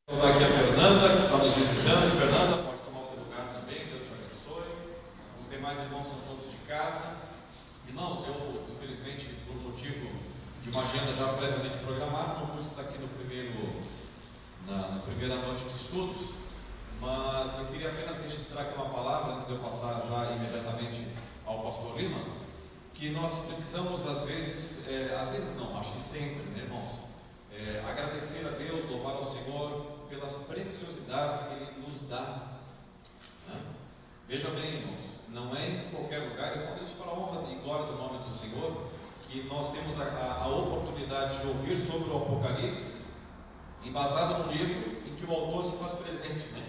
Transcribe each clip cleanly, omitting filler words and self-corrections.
Aqui a Fernanda, que está nos visitando. Fernanda, pode tomar o teu lugar também, Deus te abençoe. Os demais irmãos são todos de casa. Irmãos, eu, infelizmente, por motivo de uma agenda já previamente programada, não pude estar aqui na primeira noite de estudos, mas eu queria apenas registrar aqui uma palavra, antes de eu passar já imediatamente ao pastor Lima, que nós precisamos às vezes não, acho que sempre, né, irmãos, agradecer a Deus, louvar ao Senhor pelas preciosidades que Ele nos dá, né? Veja bem, irmãos, não é em qualquer lugar, eu falo isso para a honra e glória do nome do Senhor, que nós temos a oportunidade de ouvir sobre o Apocalipse, embasado no livro em que o autor se faz presente, né?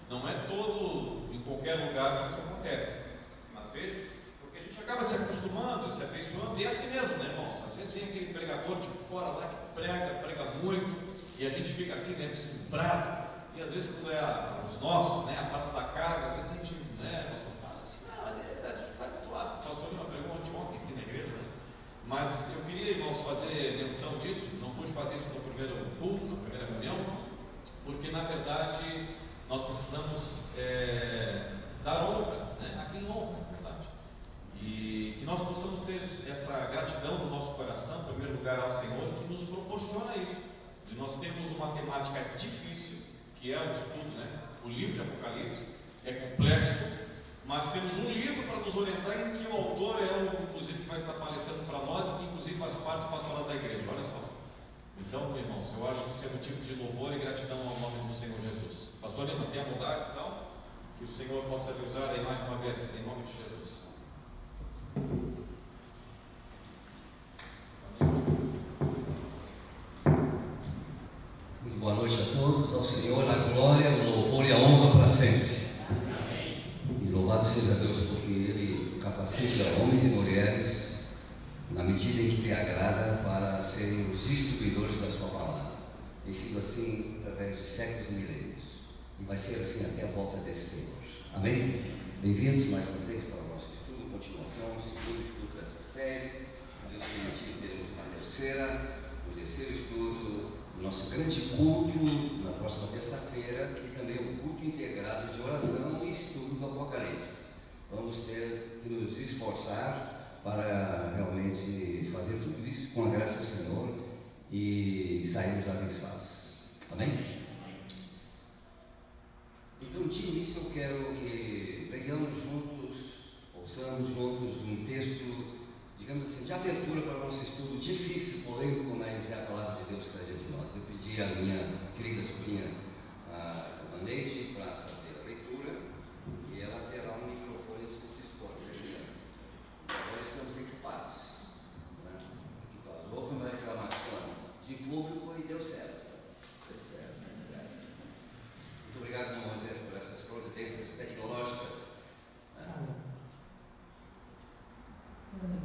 Não é todo, em qualquer lugar que isso acontece, às vezes, porque a gente acaba se acostumando, se afeiçoando, e é assim mesmo, né, irmãos? Às vezes vem aquele pregador de fora lá que prega muito, e a gente fica assim, né, deslumbrado, e às vezes quando é os nossos, né, a parte da casa, às vezes a gente, né, nós passa assim, não, mas ele está habituado. O pastor Lima pregou ontem aqui na igreja, né? Mas eu queria, irmãos, fazer menção disso, não pude fazer isso no primeiro culto, na primeira reunião, porque na verdade nós precisamos dar honra, né, a quem honra, na verdade, e que nós possamos ter essa gratidão no nosso coração, em primeiro lugar ao Senhor, que nos proporciona isso, de nós termos uma temática difícil, que é o estudo, né? O livro de Apocalipse é complexo, mas temos um livro para nos orientar, em que o autor inclusive, que vai estar palestrando para nós, e que inclusive faz parte do pastorado da igreja, olha só. Então, irmãos, eu acho que isso é motivo de louvor e gratidão ao nome do Senhor Jesus. Pastor Lima, tenha bondade, então, que o Senhor possa lhe usar aí mais uma vez, em nome de Jesus. Muito boa noite a todos. Ao Senhor a glória, o louvor e a honra para sempre. Amém. E louvado seja Deus, porque Ele capacita homens e mulheres na medida em que te agrada para serem os distribuidores da sua palavra. Tem sido assim através de séculos e milênios, e vai ser assim até a volta desses senhores. Amém? Bem-vindos mais uma vez para o nosso estudo, continuação, segundo estudo dessa série. Se Deus permitir, teremos uma terceiro estudo do nosso grande culto na próxima terça-feira, que também é um culto integrado de oração e estudo do Apocalipse. Vamos ter que nos esforçar para realmente fazer tudo isso com a graça do Senhor e sairmos abençoados. Amém? Então, de início, eu quero que venhamos juntos, ouçamos juntos um texto, digamos assim, de abertura para o nosso estudo difícil, polêmico, mas é a palavra de Deus que está diante de nós. Eu pedi à minha querida sobrinha, a Neide, para fazer a leitura, e ela terá um microfone de dispor. Agora estamos equipados, né? Houve uma reclamação de público e deu certo. Muito obrigado, irmão Moisés, por essas providências tecnológicas.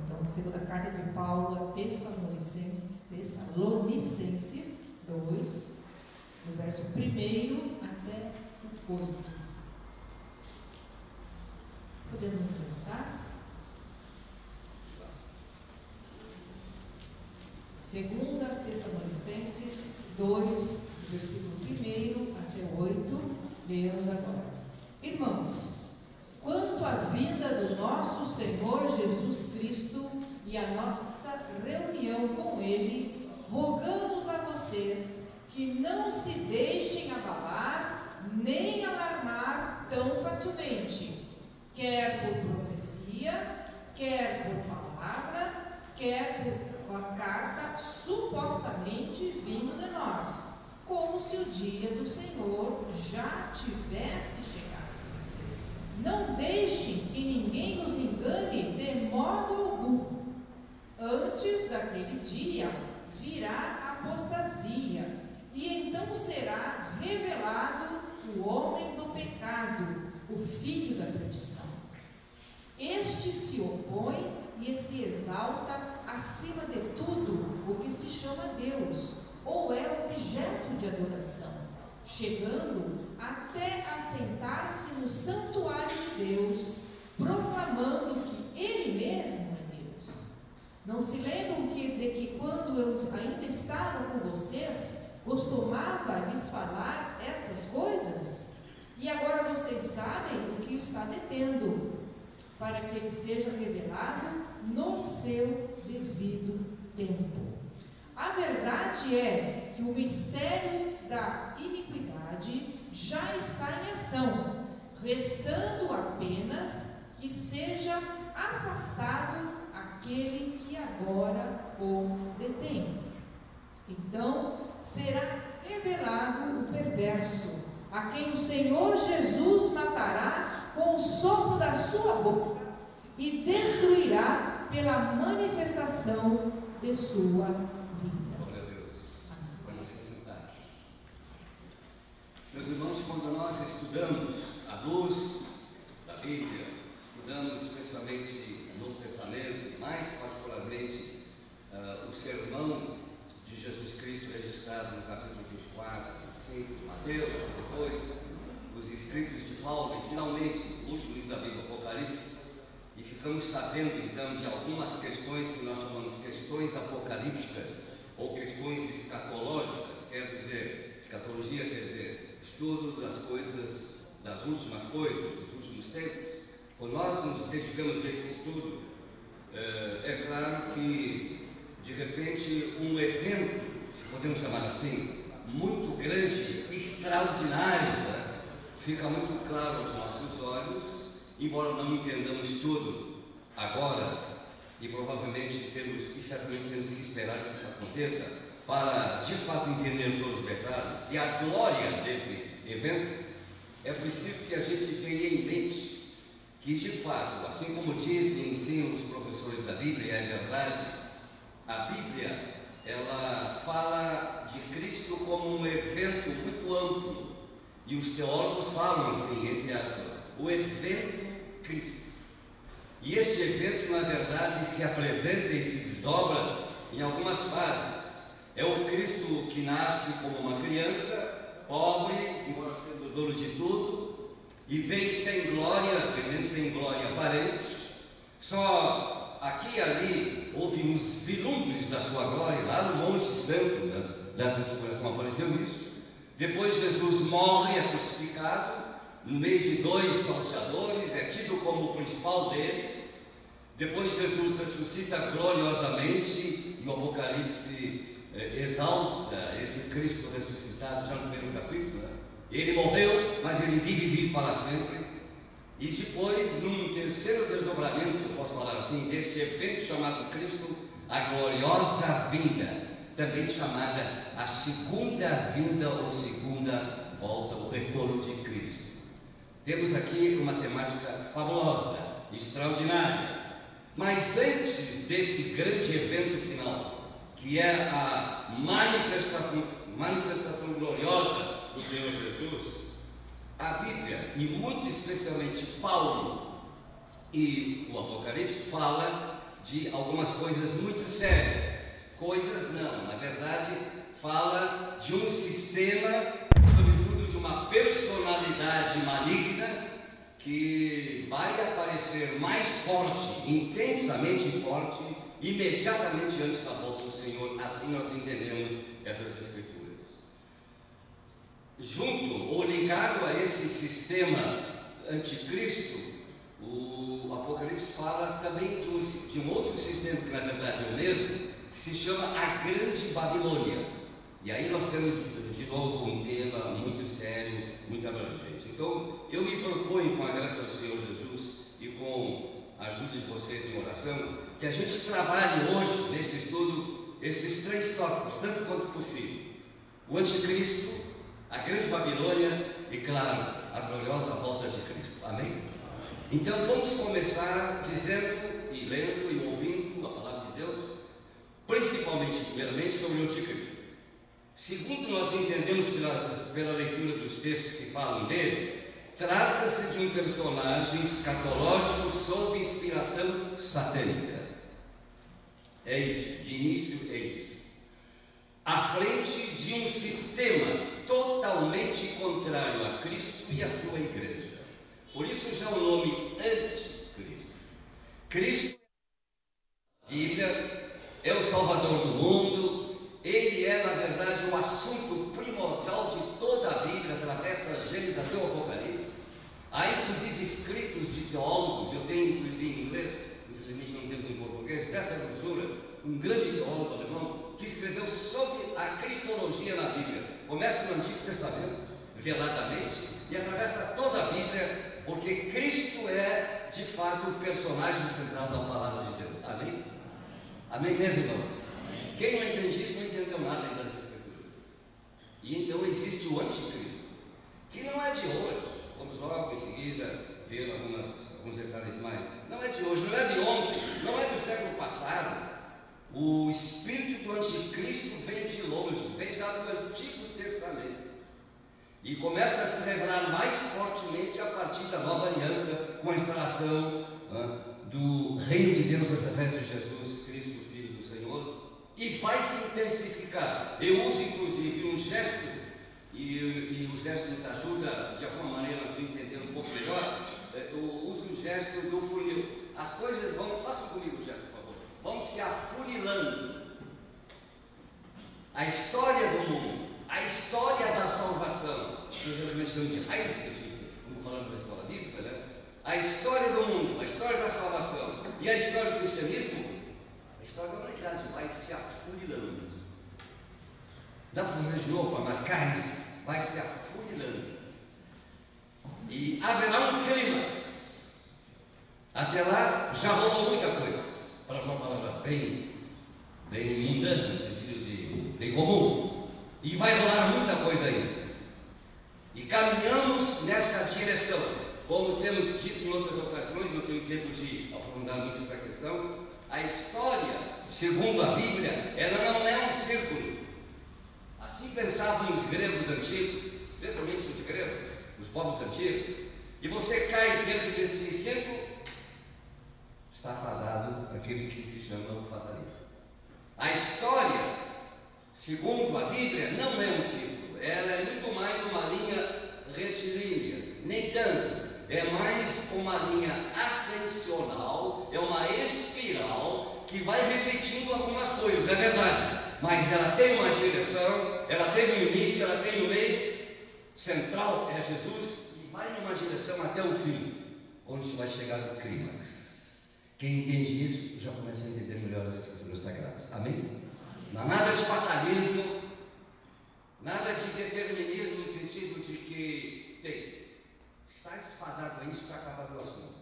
Então, segunda carta de Paulo a Tessalonicenses 2, do verso 1 até o 8. Podemos perguntar? Segunda Tessalonicenses 2, do versículo 1 até o 8, lemos agora. Irmãos, quanto à vinda do nosso Senhor Jesus Cristo e a nossa reunião com Ele, rogamos a vocês que não se deixem abalar nem alarmar tão facilmente, quer por profecia, quer por palavra, quer por uma carta supostamente vindo de nós, como se o dia do Senhor já tivesse chegado. Não deixem que ninguém os engane de modo algum. Antes daquele dia virá apostasia, e então será revelado o homem do pecado, o filho da perdição. Este se opõe e se exalta acima de tudo o que se chama Deus, ou é objeto de adoração, chegando até a sentar-se no santuário de Deus, proclamando que Ele mesmo é Deus. Não se lembram de que quando eu ainda estava com vocês, costumava lhes falar essas coisas? E agora vocês sabem o que o está detendo, para que ele seja revelado no seu devido tempo. A verdade é que o mistério da iniquidade já está em ação, restando apenas que seja afastado aquele que agora o detém. Então será revelado o perverso, a quem o Senhor Jesus matará com o sopro da sua boca e destruirá pela manifestação de sua vinda. Glória a Deus. Vamos se sentar. Meus irmãos, quando nós estudamos a luz da Bíblia, estudamos especialmente o Novo Testamento, mais particularmente o sermão de Jesus Cristo registrado no capítulo 24, 25 de Mateus, depois os escritos de Paulo e finalmente o último livro da Bíblia, Apocalipse, e ficamos sabendo então de algumas questões que nós chamamos questões apocalípticas ou questões escatológicas, quer dizer, escatologia quer dizer estudo das coisas, das últimas coisas, dos últimos tempos. Quando nós nos dedicamos a esse estudo, é claro que de repente um evento, podemos chamar assim, muito grande, extraordinário, né? Fica muito claro aos nossos olhos, embora não entendamos tudo agora, e provavelmente certamente temos que esperar que isso aconteça para de fato entender todos os detalhes e a glória desse evento. É preciso que a gente tenha em mente que de fato, assim como dizem e ensinam os professores da Bíblia, é verdade, a Bíblia ela fala de Cristo como um evento muito amplo, e os teólogos falam assim, entre aspas, o evento Cristo. E este evento, na verdade, se apresenta e se desdobra em algumas fases. É o Cristo que nasce como uma criança, pobre, embora sendo dono de tudo, e vem sem glória, pelo menos sem glória aparente. Só aqui e ali houve uns vilumbres da sua glória, lá no Monte Santo da Transfiguração apareceu isso. Depois Jesus morre, é crucificado, no meio de dois salteadores, é tido como o principal deles. Depois Jesus ressuscita gloriosamente, e o Apocalipse exalta esse Cristo ressuscitado já no primeiro capítulo, né? Ele morreu, mas ele vive para sempre. E depois, num terceiro desdobramento, se eu posso falar assim, deste evento chamado Cristo, a gloriosa vinda, também chamada a segunda vinda ou segunda volta, o retorno de Cristo. Temos aqui uma temática fabulosa, extraordinária. Mas antes desse grande evento final, que é a manifestação gloriosa do Senhor Jesus, a Bíblia, e muito especialmente Paulo e o Apocalipse, fala de algumas coisas muito sérias. Coisas não, na verdade, fala de um sistema, sobretudo de uma personalidade maligna, que vai aparecer mais forte, intensamente forte, imediatamente antes da volta do Senhor. Assim nós entendemos essas Escrituras. Junto ou ligado a esse sistema anticristo, o Apocalipse fala também de um outro sistema, que na verdade é o mesmo, que se chama a Grande Babilônia. E aí nós temos de novo um tema muito sério, muito abrangente. Então eu me proponho, com a graça do Senhor Jesus e com a ajuda de vocês em oração, que a gente trabalhe hoje nesse estudo esses três tópicos, tanto quanto possível: o anticristo, a Grande Babilônia e, claro, a gloriosa volta de Cristo. Amém? Então vamos começar dizendo e lendo e ouvindo a palavra de Deus, principalmente, primeiramente, sobre o anticristo. Segundo nós entendemos pela leitura dos textos que falam dele, trata-se de um personagem escatológico sob inspiração satânica. É isso, de início é isso. À frente de um sistema totalmente contrário a Cristo e a sua igreja. Por isso já o nome anticristo. Cristo, a Bíblia, é o Salvador do mundo. Ele é, na verdade, o assunto primordial de toda a Bíblia, infelizmente não temos em português, dessa grossura, um grande teólogo alemão, que escreveu sobre a cristologia na Bíblia. Começa no Antigo Testamento, veladamente, e atravessa toda a Bíblia, porque Cristo é, de fato, o personagem central da palavra de Deus. Amém? Amém mesmo, irmãos? Quem não entende isso não entendeu nada das Escrituras. E então existe o anticristo, que não é de hoje. Vamos logo em seguida ver alguns detalhes mais. Não é de hoje, não é de ontem, não é do século passado. O espírito do anticristo vem de longe, vem já do Antigo Testamento. E começa a se revelar mais fortemente a partir da nova aliança, com a instalação do reino de Deus através de Jesus Cristo, Filho do Senhor, e vai se intensificar. Eu uso inclusive um gesto, e o gesto nos ajuda de alguma maneira a nos entender um pouco melhor. Eu uso o gesto do funil. As coisas vão, façam comigo o gesto, por favor, vão se afunilando. A história do mundo, a história da salvação, nós geralmente chamamos de Heilsgeschichte, como falando da escola bíblica, né? A história do mundo, a história da salvação e a história do cristianismo, a história da humanidade vai se afunilando. Dá para fazer de novo, para marcar isso? Vai se afunilando. E haverá um clímax. Até lá já rolou muita coisa, para usar uma palavra bem mundana, no sentido de bem comum. E vai rolar muita coisa aí. E caminhamos nessa direção. Como temos dito em outras ocasiões, não tenho tempo de aprofundar muito essa questão. A história, segundo a Bíblia, ela não é um círculo. Assim pensavam os gregos antigos, especialmente os gregos, os povos antigos. E você cai dentro desse círculo, está fadado aquele que se chama o fatalismo. A história, segundo a Bíblia, não é um círculo, ela é muito mais uma linha retilínea, nem tanto, é mais uma linha ascensional, é uma espiral que vai repetindo algumas coisas, é verdade, mas ela tem uma direção, ela teve um início, ela tem um meio, central é Jesus, e vai numa direção até o fim, onde vai chegar no clímax. Quem entende isso já começa a entender melhor as Escrituras Sagradas. Amém? Não há nada de fatalismo, nada de determinismo no sentido de que, bem, está espadado a isso para acabar o assunto.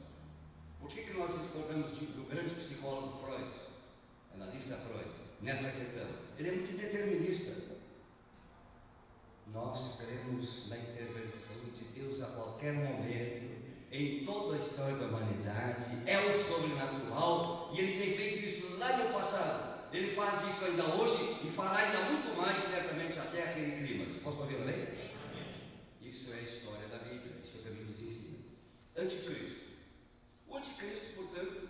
Por que nós discordamos do grande psicólogo Freud, analista Freud, nessa questão? Ele é muito determinista. Nós cremos na intervenção de Deus a qualquer momento, em toda a história da humanidade, é o sobrenatural, e Ele tem feito isso lá no passado. Ele faz isso ainda hoje e fará ainda muito mais, certamente, até aquele clímax. Posso ouvir bem? Isso é a história da Bíblia, isso é o que a Bíblia nos ensina. Anticristo. O anticristo, portanto,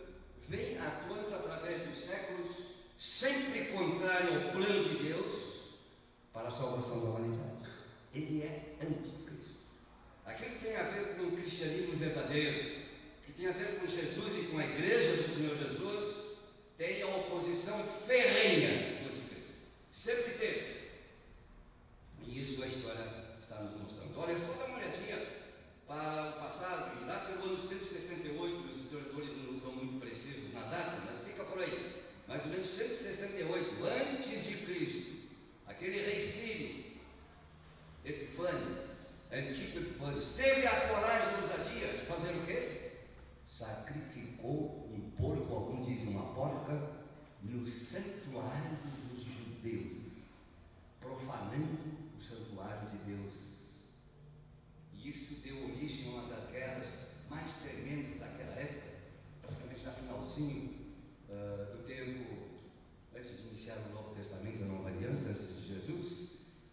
vem atuando através dos séculos, sempre contrário ao plano de Deus para a salvação da humanidade. Ele é anticristo. Aquilo que tem a ver com o cristianismo verdadeiro, que tem a ver com Jesus e com a igreja do Senhor Jesus, tem a oposição ferrenha do anticristo. Sempre teve. E isso a história está nos mostrando. Olha, só dá uma olhadinha para o passado, e lá pelo ano 168, os historiadores não são muito precisos na data, mas fica por aí. Mais ou menos 168, antes de Cristo, aquele rei sírio, Epifanes, Antigo Epifanes, teve a coragem e ousadia de fazer o quê? Sacrificou um porco, alguns dizem uma porca, no santuário dos judeus, profanando o santuário de Deus. E isso deu origem a uma das guerras mais tremendas daquela época, praticamente no finalzinho do tempo, antes de iniciar o Novo Testamento, a Nova Aliança, antes de Jesus.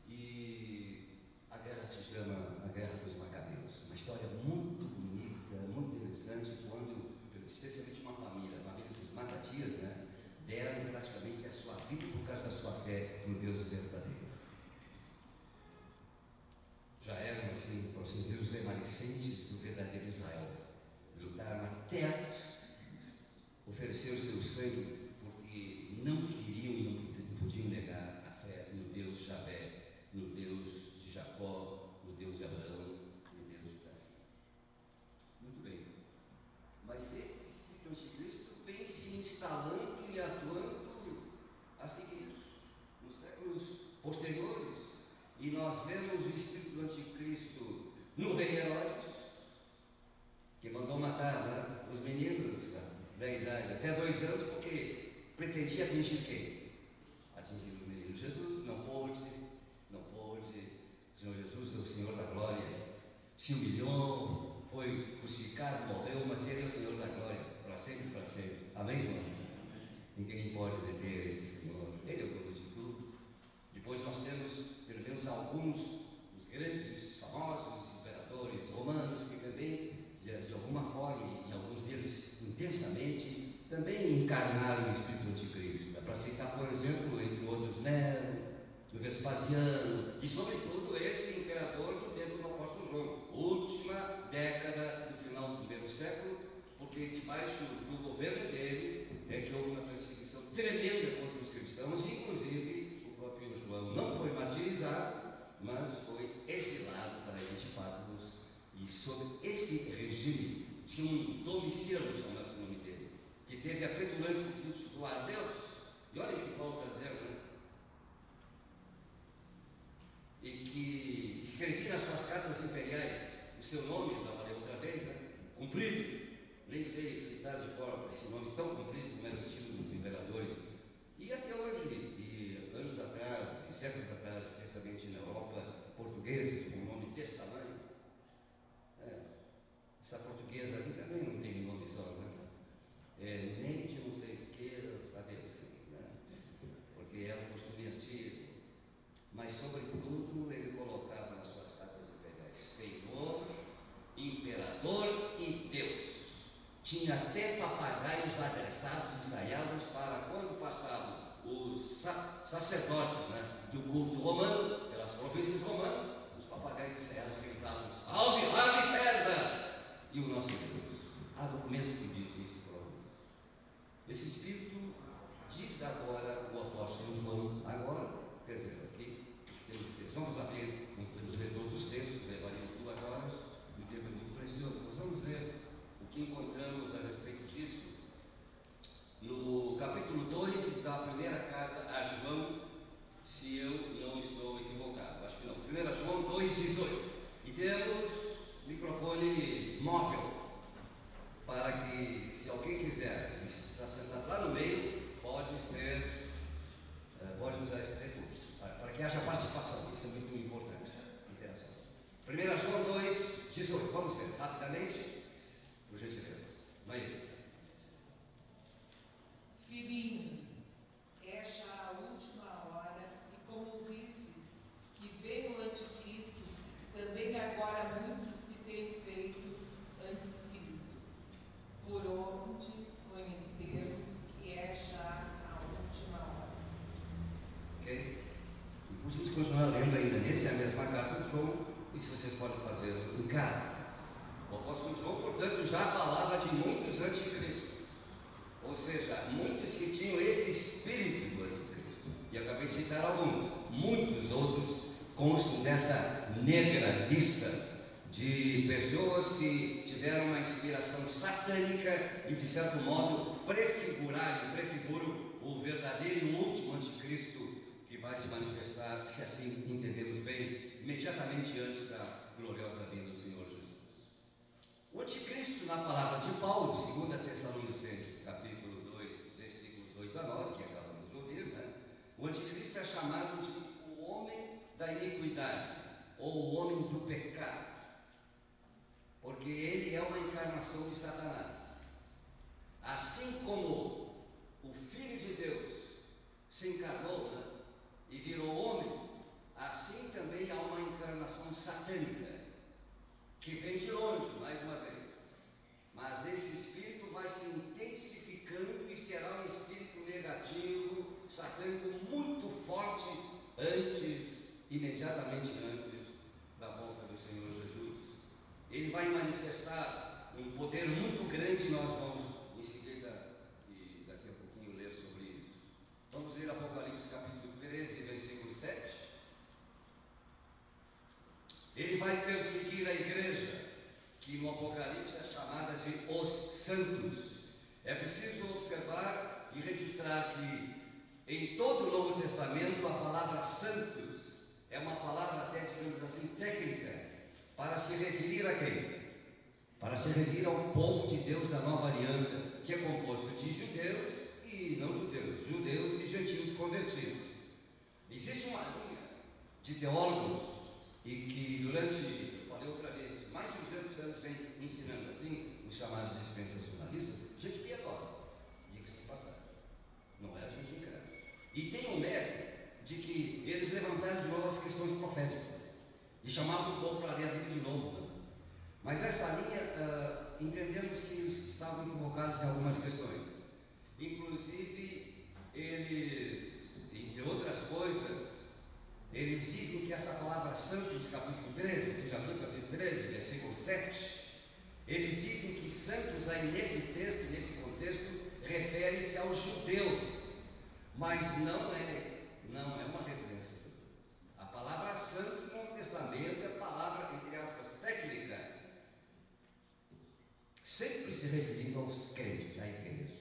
E a guerra se chama a Guerra dos Macabeus. Uma história muito bonita, muito interessante, quando, especialmente uma família, a família dos Matatias, né, deram praticamente a sua vida por causa da sua fé no Deus verdadeiro. Já eram, assim, por assim dizer, os remanescentes do verdadeiro Israel. Lutaram até oferecer matar, né, os meninos da idade até 2 anos, porque pretendia atingir quem? Atingir os meninos. Jesus não pôde. O Senhor Jesus é o Senhor da glória, se humilhou, foi crucificado, morreu, mas Ele é o Senhor da glória, para sempre, para sempre. Amém, irmãos? Ninguém pode deter esse Senhor, Ele é o dono de tudo. Depois nós temos, pelo menos alguns, os grandes, famosos imperadores romanos, que também, de alguma forma, em alguns deles intensamente, também encarnaram o Espírito Anticristo. Para citar, por exemplo, entre outros, Nero, do Vespasiano, e sobretudo esse imperador do tempo do apóstolo João, última década do final do primeiro século, porque debaixo do governo dele é que houve uma perseguição tremenda contra os cristãos, inclusive o próprio João não foi martirizado, mas foi exilado para 20 Patmos, e sob esse regime tinha um Domiciano, chamado o nome dele, que teve a petulância de se intitular Deus, e olha que Paulo está dizendo, né? E que escrevia nas suas cartas imperiais o seu nome, já falei outra vez, né? Comprido, nem sei citar de cor esse nome tão comprido como era o estilo dos imperadores, e até hoje, e anos atrás, e séculos atrás, especialmente na Europa, portugueses com um nome desse tamanho. Essa portuguesa ali também não tem nome só, né? Nem de não sei o que, sabe assim, né? Porque é um costume antigo. Mas, sobretudo, ele colocava nas suas cartas imperiais Senhor, Imperador e Deus. Tinha até papagaios adressados, ensaiados para quando passavam os sacerdotes, né, do culto romano, pelas províncias romanas, os papagaios ensaiados gritavam: Salve, Ave César! E o nosso Deus. Há documentos que dizem isso para nós. Esse Espírito diz agora o apóstolo João, agora, quer dizer, aqui temos texto. Vamos abrir, não podemos ler todos os textos, levaríamos 2 horas, o tempo é muito precioso. Nós vamos ler o que encontramos a respeito disso no capítulo 2 da primeira carta a João, se eu não estou equivocado, acho que não. 1 João 2,18. E temos microfone móvel, para que, se alguém quiser estar sentado lá no meio, pode usar esse recurso, para que haja participação. Isso é muito importante, interação. 1 João 2,18. Vamos ver rapidamente, por gentileza. Maíra. Filhinhos, é já a última hora, e como vistes que veio o anticristo, também agora muitos se têm feito anticristos, por onde conhecermos que é já a última hora. Ok? E podemos continuar lendo ainda nessa mesma carta de João, isso vocês podem fazer em casa. O apóstolo João, portanto, já falava de muitos anticristos. Ou seja, muitos que tinham esse espírito do anticristo. E acabei de citar alguns. Muitos outros constam dessa negra lista de pessoas que tiveram uma inspiração satânica e, de certo modo, prefiguram o verdadeiro e o último anticristo que vai se manifestar, se assim entendemos bem, imediatamente antes da gloriosa vinda do Senhor Jesus. O anticristo, na palavra de Paulo, 2 Tessalonicenses, capítulo 2, versículos 8 a 9, que acabamos de ouvir, né? O anticristo é chamado de o homem da iniquidade, ou o homem do pecado, porque ele é uma encarnação de Satanás. Assim como o Filho de Deus se encarnou, né, e virou homem, assim também há uma encarnação satânica, que vem de longe, mais uma vez. Mas esse espírito vai se intensificando e será um espírito negativo, satânico, muito forte, imediatamente antes da volta do Senhor Jesus. Ele vai manifestar um poder muito grande, nós vamos em seguida, e daqui a pouquinho, ler sobre isso. Vamos ler Apocalipse capítulo 13, versículo 7. Ele vai perseguir a igreja, que no Apocalipse é chamada de os santos. É preciso observar e registrar que em todo o Novo Testamento a palavra santos é uma palavra até, digamos assim, técnica, para se referir a quem? para se referir ao povo de Deus da nova aliança, que é composto de judeus e não judeus, judeus e gentios convertidos. Existe uma linha de teólogos e que durante, eu falei outra vez, mais de 200 anos vem ensinando assim, os chamados dispensacionalistas, gente piedosa, diga-se de passagem, não é a gente incrédula. E tem o mérito de que eles levantaram de novo as questões proféticas e chamavam o povo para ler a Bíblia de novo. Né? Mas essa linha, entendemos que eles estavam equivocados em algumas questões. Inclusive, eles, entre outras coisas, eles dizem que essa palavra santo de capítulo 13, você já viu capítulo 13, versículo 7, eles dizem que santos aí nesse texto, nesse contexto, refere-se aos judeus, mas não é uma referência. A palavra santo no Novo Testamento é a palavra, entre aspas, técnica, sempre se referindo aos crentes, à igreja.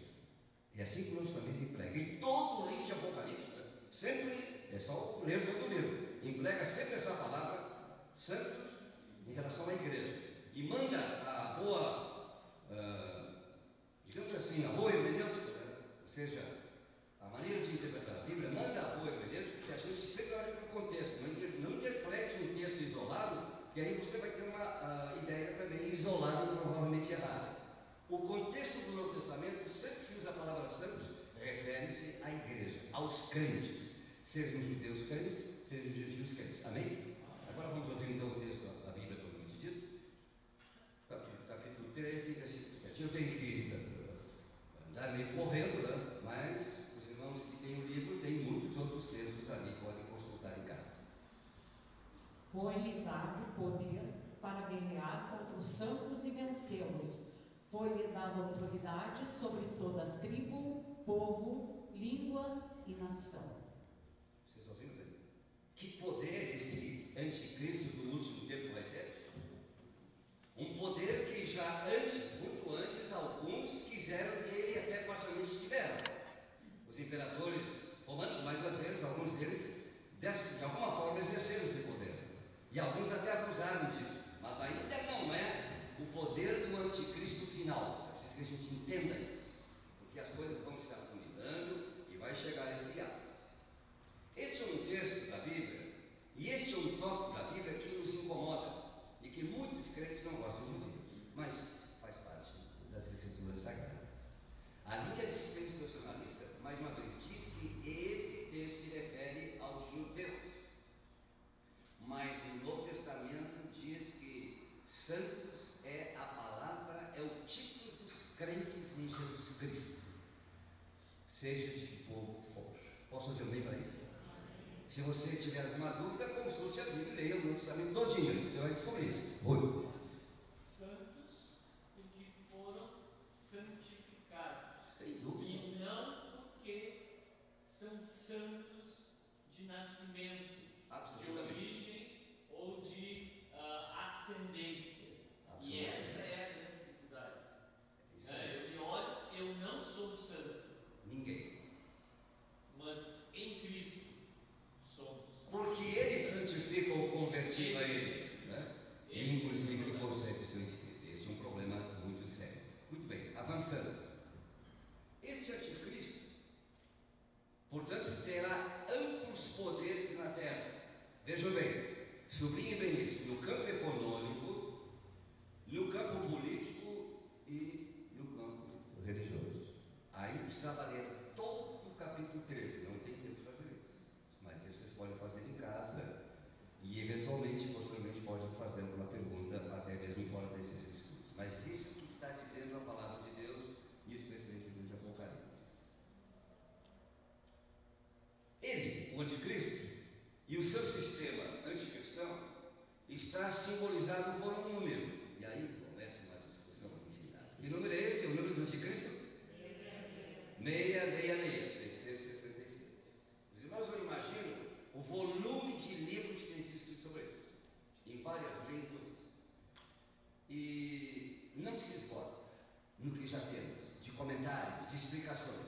E assim que o nosso família emprega. Em todo o livro de Apocalipse, sempre, é só o livro do livro, emprega sempre essa palavra santos em relação à igreja. E manda a boa, digamos assim, a boa hermenêutica, né? Ou seja, a maneira de interpretar a Bíblia, manda a boa hermenêutica, porque a gente sempre olha para o contexto, não interprete um texto isolado, que aí você vai ter uma ideia também isolada e provavelmente errada. O contexto do Novo Testamento, sempre que usa a palavra santos, refere-se à igreja, aos crentes, sejam os judeus crentes, sejam os gentios crentes. Amém? Agora vamos ouvir então o texto da Bíblia propriamente dito. Capítulo 13, versículo 7. Eu tenho que andar meio correndo, né? Mas os irmãos que têm o livro têm muitos outros textos ali, podem consultar em casa. Foi-lhe dado poder para guerrear contra os santos e vencê-los. Foi-lhe dada autoridade sobre toda tribo, povo, língua e nação. Vocês ouviram dele? Que poder esse anticristo do último tempo vai ter? Um poder que já antes, muito antes, alguns quiseram ter e até parcialmente tiveram. Os imperadores romanos, mais uma vez, alguns deles, de alguma forma, exerceram esse poder. E alguns até abusaram disso. Mas ainda não é o poder do anticristo final. É preciso que a gente entenda isso. Porque as coisas vão se afunilando e vai chegar a esse ápice. Este é um texto da Bíblia, e este é um tópico da Bíblia que nos incomoda e que muitos crentes não gostam de ouvir, mas faz parte das Escrituras Sagradas. A linha dispensacionalista, mais uma vez, diz que esse texto se refere aos judeus, mas no Novo Testamento diz que santos é a palavra, é o título dos crentes em Jesus Cristo, seja de que povo for. Posso fazer um bem para isso? Se você tiver alguma dúvida, consulte a Bíblia e leia o Novo Testamento todinho, você vai descobrir isso. Oi. Santos porque foram santificados. Sem dúvida. E não porque são santos de nascimento, de origem ou de ascendência. E essa é a grande dificuldade. Eu olho, eu não sou santo. Ninguém. Mas em Cristo somos. Porque ele santifica o convertido a ele, né? E inclusive ele consegue o seu espírito. Esse é um problema muito sério. Muito bem, avançando. Este anticristo, portanto, terá amplos poderes na terra. Vejam bem, sublinhem bem isso, no campo econômico, no campo político e no campo religioso. Aí precisava ler todo o capítulo 13, não tem tempo de fazer isso. Mas isso vocês podem fazer em casa e eventualmente, posteriormente, podem fazer alguma pergunta até mesmo fora desses estudos. Mas isso que está dizendo a palavra de Deus, e especialmente no livro de Apocalipse. Ele, o anticristo, e o seu sistema anticristão está simbolizado por um número. E aí começa uma discussão infinita. Que número é esse? É o número do anticristo? 666, 666. Os irmãos não imaginam o volume de livros que tem sido escrito sobre isso, em várias línguas, e não se esgota no que já temos, de comentários, de explicações.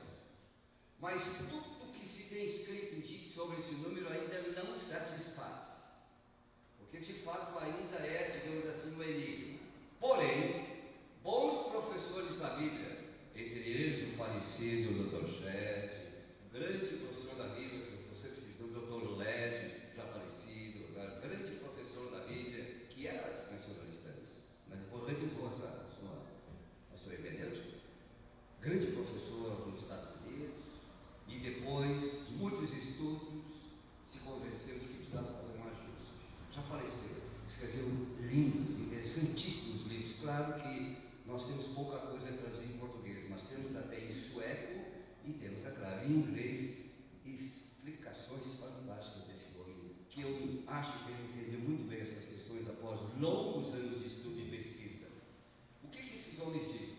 Mas tudo que se tem escrito e dito sobre esse número ainda não satisfaz, porque de fato ainda é, digamos assim, um enigma. Porém, falecido, o Dr. Shed, grande professor da Bíblia, que você precisa do Dr. Led, já falecido, grande professor da Bíblia, que era dispensacionalista, mas depois revisou a sua hermenêutica, grande professor nos Estados Unidos, e depois de muitos estudos se convenceu de que precisava fazer um ajuste. Já faleceu, escreveu lindos, interessantíssimos livros. Claro que nós temos pouca coisa traduzido em português, mas temos até em sueco e temos, é claro, em inglês, explicações fantásticas desse homem, que eu acho que ele entendeu muito bem essas questões após longos anos de estudo e pesquisa. O que esses homens dizem?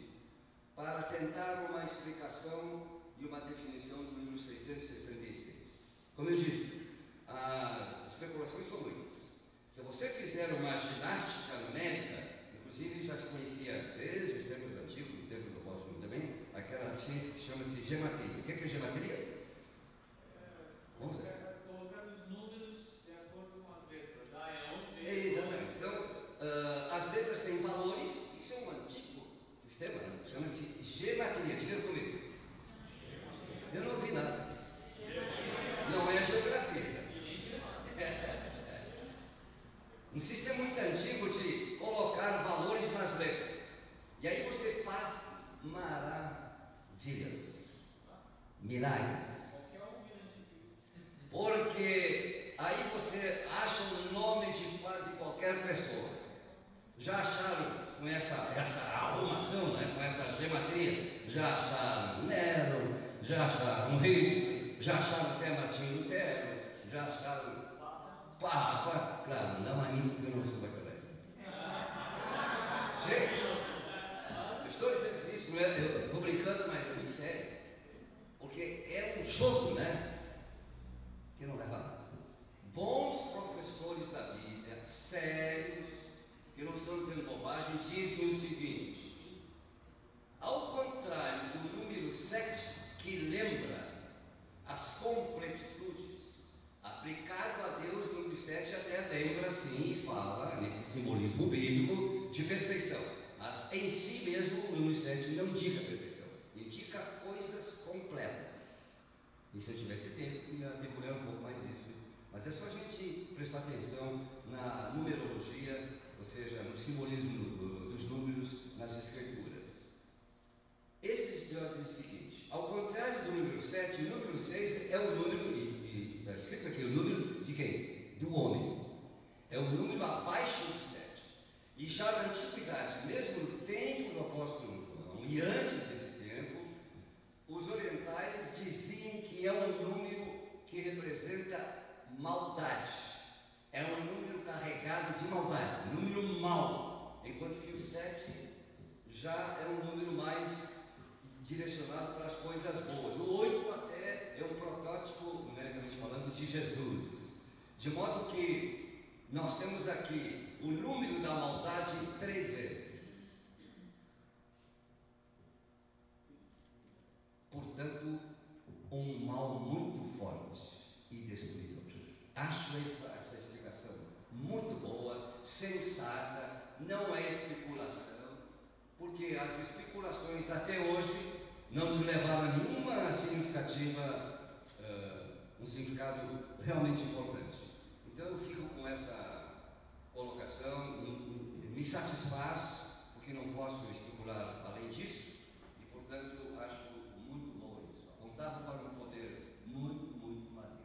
Para tentar uma explicação e uma definição do número 666. Como eu disse, as especulações são muitas. Se você fizer uma ginástica numérica, inclusive já se conhecia desde os tempos antigos, no tempo do apóstolo também, aquela ciência que chama-se gematria. O que é gematria? Vamos ver. Colocar os números de acordo com as letras. Exatamente. Então, as letras têm valores, isso é um antigo sistema, né? Chama-se gematria. Diga comigo. Eu não ouvi nada. Não é geografia. Um sistema muito antigo de colocar valores nas letras. E aí você faz maravilhas, milagres. Porque aí você acha o nome de quase qualquer pessoa. Já acharam com essa arrumação, né? Com essa gematria? Já acharam Nero, já acharam Rio, já acharam até Martinho Lutero, já acharam Papa, claro, não a mim porque eu não sou daquela época. Gente, estou dizendo isso, não é? Eu estou brincando, mas é muito sério. Porque é um jogo, né? Que não leva a nada. Bons professores da Bíblia, sérios, que não estão dizendo bobagem, dizem o seguinte: ao contrário do número 7, que lembra as completitudes, aplicado a Deus, o número 7 até lembra sim e fala, nesse simbolismo bíblico, de perfeição. Mas em si mesmo, o número 7 não indica perfeição, indica coisas completas. E se eu tivesse tempo, ia debulhar um pouco mais isso. Mas é só a gente prestar atenção na numerologia, ou seja, no simbolismo dos números nas escrituras. Esses estudiosos dizem o seguinte: ao contrário do número 7, o número 6 é o número, e está escrito aqui, o número de quem? Do homem. É o número abaixo do 7. E já na antiguidade, mesmo no tempo do apóstolo João, e antes desse tempo, os orientais diziam que é um número que representa maldade. É um número carregado de maldade, um número mau, enquanto que o 7 já é um número mais direcionado para as coisas boas. O 8 até é um protótipo, numericamente falando, de Jesus. De modo que nós temos aqui o número da maldade 3 vezes. Portanto, um mal muito forte e destruidor. Acho essa explicação muito boa, sensata, não é especulação, porque as especulações até hoje não nos levaram a nenhuma significativa, um significado realmente importante. Então eu fico com essa colocação, me satisfaz, porque não posso especular além disso, e portanto acho muito bom isso. Apontava para um poder muito, muito maligno.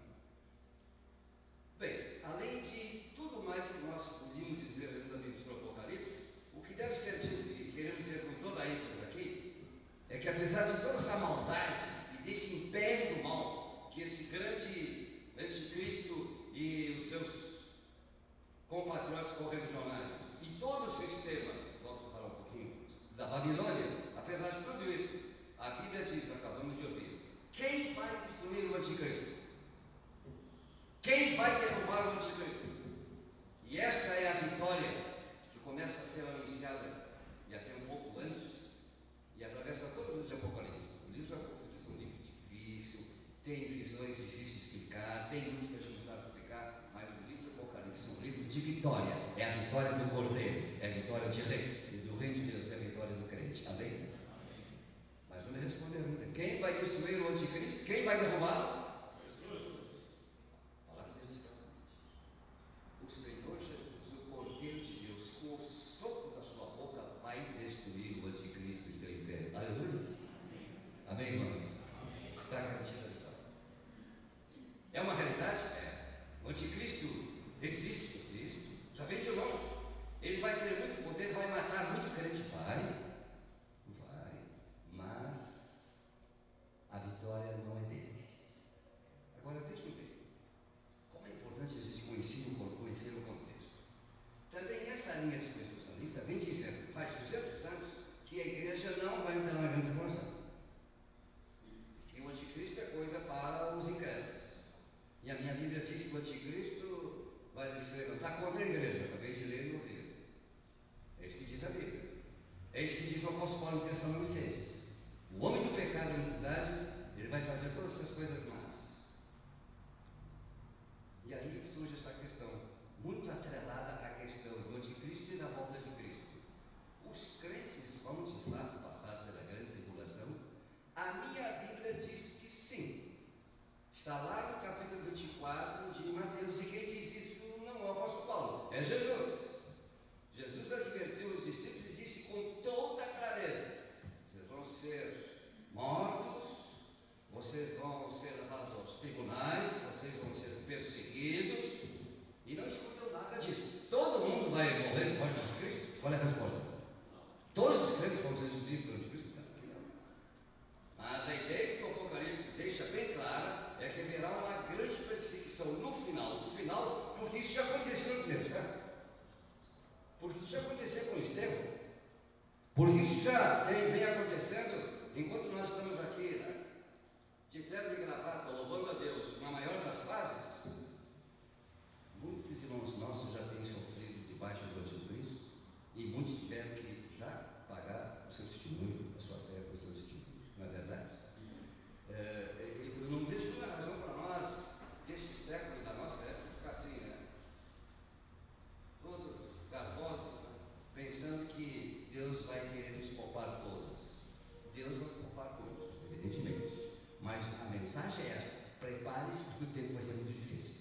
Bem, além de tudo mais que nós podíamos dizer no livro do Apocalipse, o que deve ser dito, e queremos dizer com toda a ênfase aqui, é que apesar de toda essa maldade e desse império do mal, que esse grande anticristo e os seus compatriotas correligionários e todo o sistema, volto a falar um pouquinho, da Babilônia, apesar de tudo isso, a Bíblia diz, acabamos de ouvir, quem vai destruir o anticristo? Quem vai derrubar o anticristo? E esta é a vitória que começa a ser anunciada, e até um pouco antes, e atravessa todo o livro de Apocalipse. O livro de Apocalipse é um livro difícil, tem visões difíceis de explicar, tem muitos que a gente não sabe explicar, mas o livro de Apocalipse é um livro de vitória. É a vitória do Cordeiro, é a vitória de Rei, e do Reino de Deus é a vitória do crente. Amém? Mas não me responderam ainda. Quem vai destruir o anticristo? Quem vai derrubá-lo? Palavra de Deus claramente. O Senhor Jesus, o Cordeiro de Deus, com o sopro da sua boca, vai destruir o anticristo e seu império. Aleluia. Amém, irmãos? Está garantida a vitória. É uma realidade? É. O anticristo existe, já vem de longe. Ele vai ter muito poder, vai matar muito crente, vai, mas a vitória não é dele. Agora vejam bem, como é importante a gente conhecer o contexto. Também essa linha dispensacionalista vem dizendo, faz 200 anos, que a igreja não vai entrar na grande tribulação. Que o anticristo é coisa para os incrédulos. E a minha Bíblia diz que o anticristo vai dizer, não está contra a igreja, acabei de ler e ouvir. É isso que diz a Bíblia. É isso que diz o apóstolo Paulo em Tessalonicenses. O homem do pecado e da iniquidade, ele vai fazer todas essas coisas más. E aí surge essa questão, muito atrelada à questão do anticristo e da volta de Cristo. Os crentes vão de fato passar pela grande tribulação? A minha Bíblia diz que sim. Está lá no capítulo 24 de Mateus. E quem diz isso não é o apóstolo Paulo, é Jesus. Jesus advertiu os discípulos e disse com toda clareza: vocês vão ser mortos, vocês vão ser levados aos tribunais, vocês vão ser perseguidos. E não escondeu nada disso. Todo mundo vai morrer depois de Cristo? Qual é a resposta? Todos os crentes vão ser destruídos pelo Cristo? Não. Mas a ideia que o Apocalipse deixa bem clara é que haverá uma grande perseguição no final, porque isso já aconteceu no primeiro século. Porque isso já aconteceu com Estevão. Porque isso já vem acontecendo enquanto nós estamos aqui, né? De terno e gravata, louvando a Deus, na maior das fases. Muitos irmãos nossos já têm sofrido debaixo do anticristo, e muitos tiveram que já pagar o seu testemunho, a sua fé com o seu testemunho. Não é verdade? Eu não vejo nenhuma razão para nós, deste século e da nossa época, ficar assim, né? Todos garbosos, pensando que Deus vai querer nos poupar todos. Deus vai poupar todos, evidentemente. Mas a mensagem é essa: prepare-se, porque o tempo vai ser muito difícil.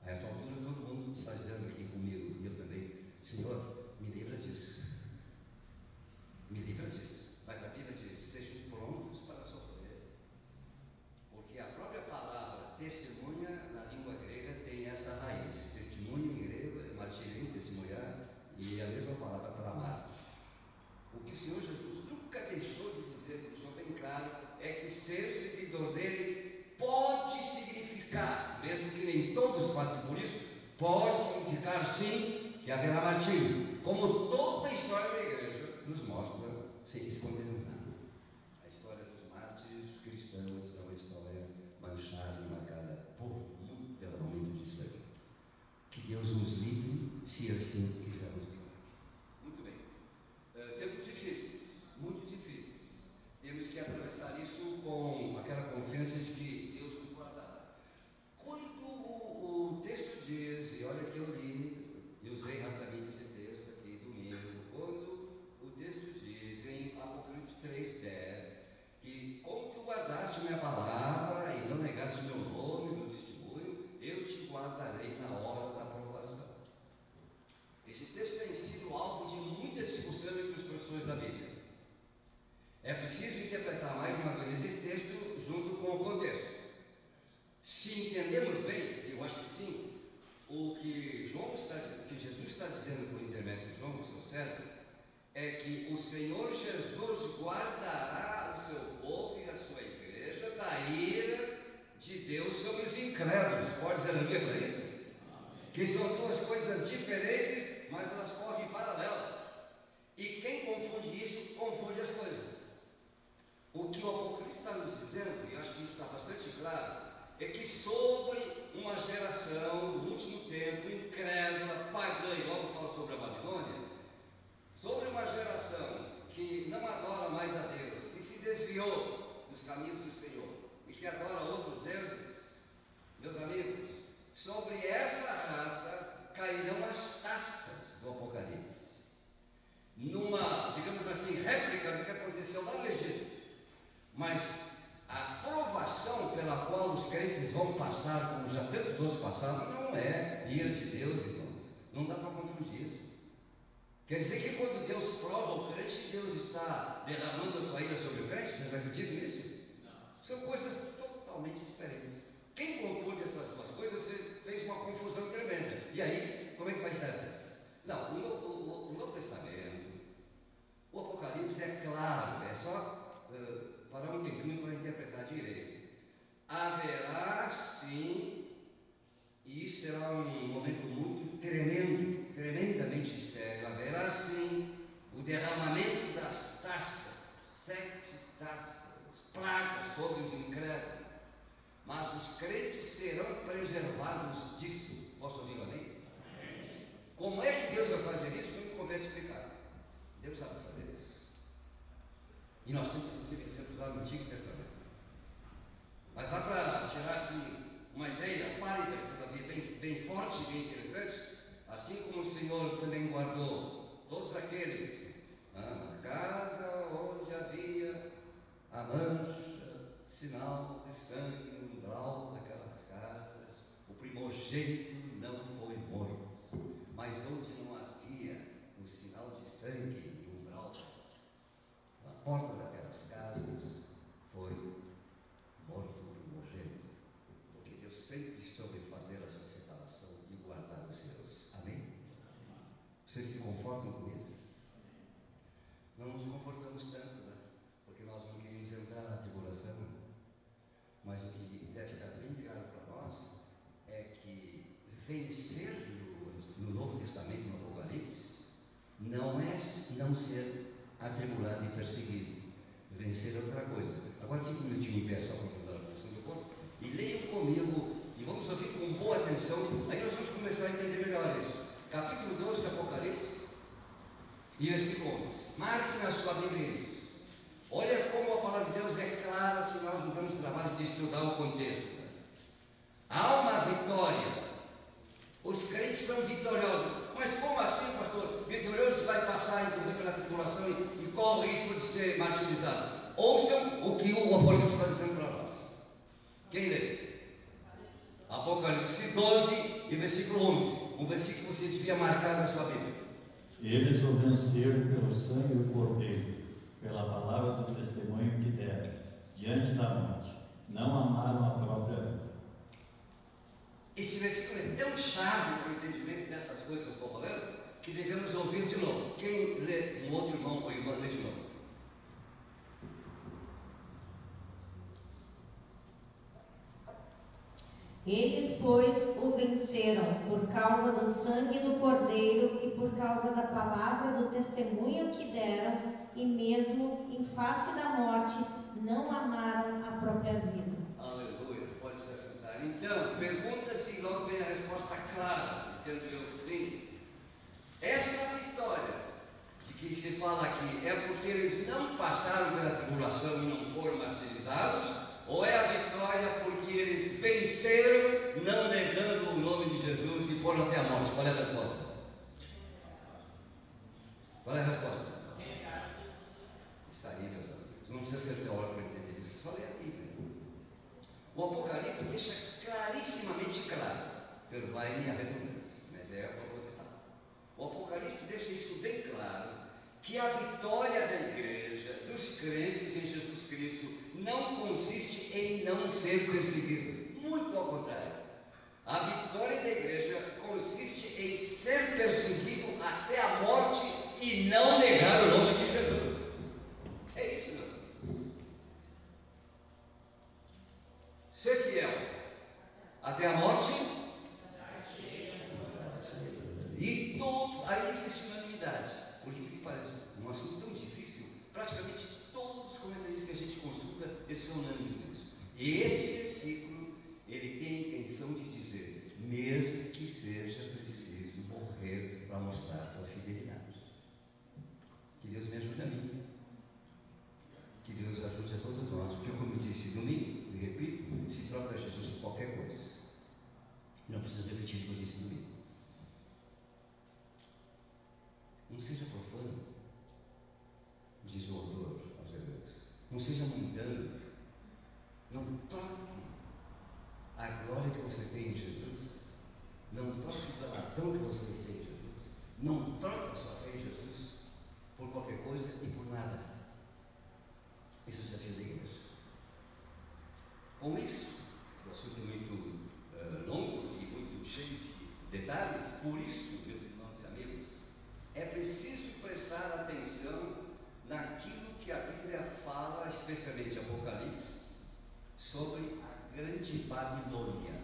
A essa altura todo mundo está dizendo aqui comigo, e eu também: Senhor, me livra disso. Me livra disso. Mas a Bíblia diz: estejam prontos para sofrer. Porque a própria palavra testemunha, na língua grega, tem essa raiz. Testemunho em grego é martírio, testemunhar, e é a mesma palavra para amar. O que o Senhor Jesus nunca deixou de dizer, deixou bem claro, é que ser seguidor dele pode significar, mesmo que nem todos passem por isso, pode significar sim que haverá martírio, como toda a história da igreja nos mostra, sem esconder nada. A história dos mártires cristãos é uma história manchada e marcada por muito derramamento de sangue. Que Deus nos livre, se assim quisermos. Muito bem. Tempos difíceis, muito difíceis. Temos que atravessar isso com aquela confiança de que Deus nos guardará. Quando o texto diz, e olha que eu li, e usei rapidamente esse texto aqui domingo, quando o texto diz em Apocalipse 3:10, que como tu guardaste minha palavra e não negaste meu nome, meu testemunho, eu te guardarei na hora da aprovação. Esse texto tem sido alvo de muita discussão entre os professores da Bíblia. É preciso interpretar mais uma vez esse texto junto com o contexto. Se entendemos bem, eu acho que sim, o que Jesus está dizendo por intermédio de João, seu servo, é que o Senhor Jesus guardará o seu povo e a sua igreja da ira de Deus sobre os incrédulos. Pode dizer aleluia para isso? Amém. Que são duas coisas diferentes, mas elas correm paralelas. E quem confunde isso, confunde as coisas. O que o Apocalipse está nos dizendo, e eu acho que isso está bastante claro, é que sobre uma geração do último tempo, incrédula, pagã, e logo falo sobre a Babilônia, sobre uma geração que não adora mais a Deus, que se desviou dos caminhos do Senhor e que adora outros deuses, meus amigos, sobre essa raça cairão as taças do Apocalipse, numa, digamos assim, réplica do que aconteceu lá no Egito. Mas a provação pela qual os crentes vão passar, como já tantos outros passaram, não é ira de Deus, irmãos. Não dá para confundir isso. Quer dizer que quando Deus prova o crente, Deus está derramando a sua ira sobre o crente? Vocês acreditam nisso? Não. São coisas totalmente diferentes. Quem confunde essas duas coisas, você fez uma confusão tremenda. E aí, como é que vai ser isso? Não, o Novo Testamento, o Apocalipse é claro, é só parar um tempinho para interpretar direito. Haverá sim, e isso será um momento muito tremendo, tremendamente sério, haverá sim o derramamento das taças, 7 taças, pragas sobre os incrédulos, mas os crentes serão preservados disso. Posso ouvir amém? Como é que Deus vai fazer isso? Não me convence explicar. Deus sabe fazer isso. E nós temos, inclusive, exemplos lá no Antigo Testamento. Mas dá para tirar assim uma ideia pálida, todavia bem forte e bem interessante. Assim como o Senhor também guardou todos aqueles na casa onde havia a mancha, sinal de sangue no umbral daquelas casas, o primogênito não foi morto. Mas onde não havia o sinal de sangue no umbral, na porta daquelas casas, foi morto o primogênito. Porque Deus sempre soube fazer essa separação e guardar os seus. Amém? Vocês se confortam com isso? Não nos confortamos tanto, né? Porque nós não queremos entrar na tribulação. Mas o que deve ficar bem claro para nós é que vencer no Novo Testamento, no Apocalipse, não é não ser atribulado e perseguido. Vencer é outra coisa. Agora fique um minutinho em pé só para mudar a posição do corpo e leiam comigo e vamos ouvir com boa atenção. Aí nós vamos começar a entender melhor isso. Capítulo 12 de Apocalipse e versículo 11. Marque na sua Bíblia isso. Olha como a palavra de Deus é clara se nós não temos trabalho de estudar o contexto. Há uma vitória. Os crentes são vitoriosos. Mas como assim, pastor? Vitorioso vai passar, inclusive, pela tribulação e corre o risco de ser martirizado. Ouçam o que o Apocalipse está dizendo para nós. Quem lê? Apocalipse 12 e versículo 11. Um versículo que você devia marcar na sua Bíblia. Eles o venceram pelo sangue do Cordeiro, pela palavra do testemunho que deram, diante da morte. Não amaram a própria vida. Esse versículo é tão chave para o entendimento dessas coisas que eu estou falando, que devemos ouvir de novo. Quem lê, um outro irmão ou irmã, lê de novo. Eles, pois, o venceram por causa do sangue do Cordeiro e por causa da palavra do testemunho que deram, e mesmo em face da morte, não amaram a própria vida. Aleluia, pode se assentar. Então, pergunta-se e logo vem a resposta clara, entendo eu sim. Essa vitória de que se fala aqui é porque eles não passaram pela tribulação e não foram martirizados? Ou é a vitória porque eles venceram, não negando o nome de Jesus e foram até a morte? Qual é a resposta? Qual é a resposta? Isso aí, meus amigos. Não precisa ser teórico para entender isso. Só ler a Bíblia. O Apocalipse deixa clarissimamente claro. Perdoai minha redundância, mas é para você falar. O Apocalipse deixa isso bem claro, que a vitória da igreja, dos crentes em Jesus Cristo, não consiste em não ser perseguido. Muito ao contrário. A vitória da igreja consiste em ser perseguido até a morte e não negar o nome de Jesus. É isso, meu amigo. Ser fiel até a morte. E todos, aí existe unanimidade. Por que parece um assunto tão difícil, praticamente todos os comentaristas que a gente consulta, eles são unânimes nisso. E este versículo, ele tem a intenção de dizer, mesmo que seja preciso morrer para mostrar a tua fidelidade. Que Deus me ajude a mim. Que Deus ajude a todos nós. Porque, como eu disse domingo, e repito, se troca Jesus por qualquer coisa. Não precisa repetir o que eu disse domingo. Não seja profano, diz o autor aos Hebreus. Não seja mundano, Com isso, o assunto é muito longo e muito cheio de detalhes, por isso, meus irmãos e amigos, é preciso prestar atenção naquilo que a Bíblia fala, especialmente Apocalipse, sobre a grande Babilônia.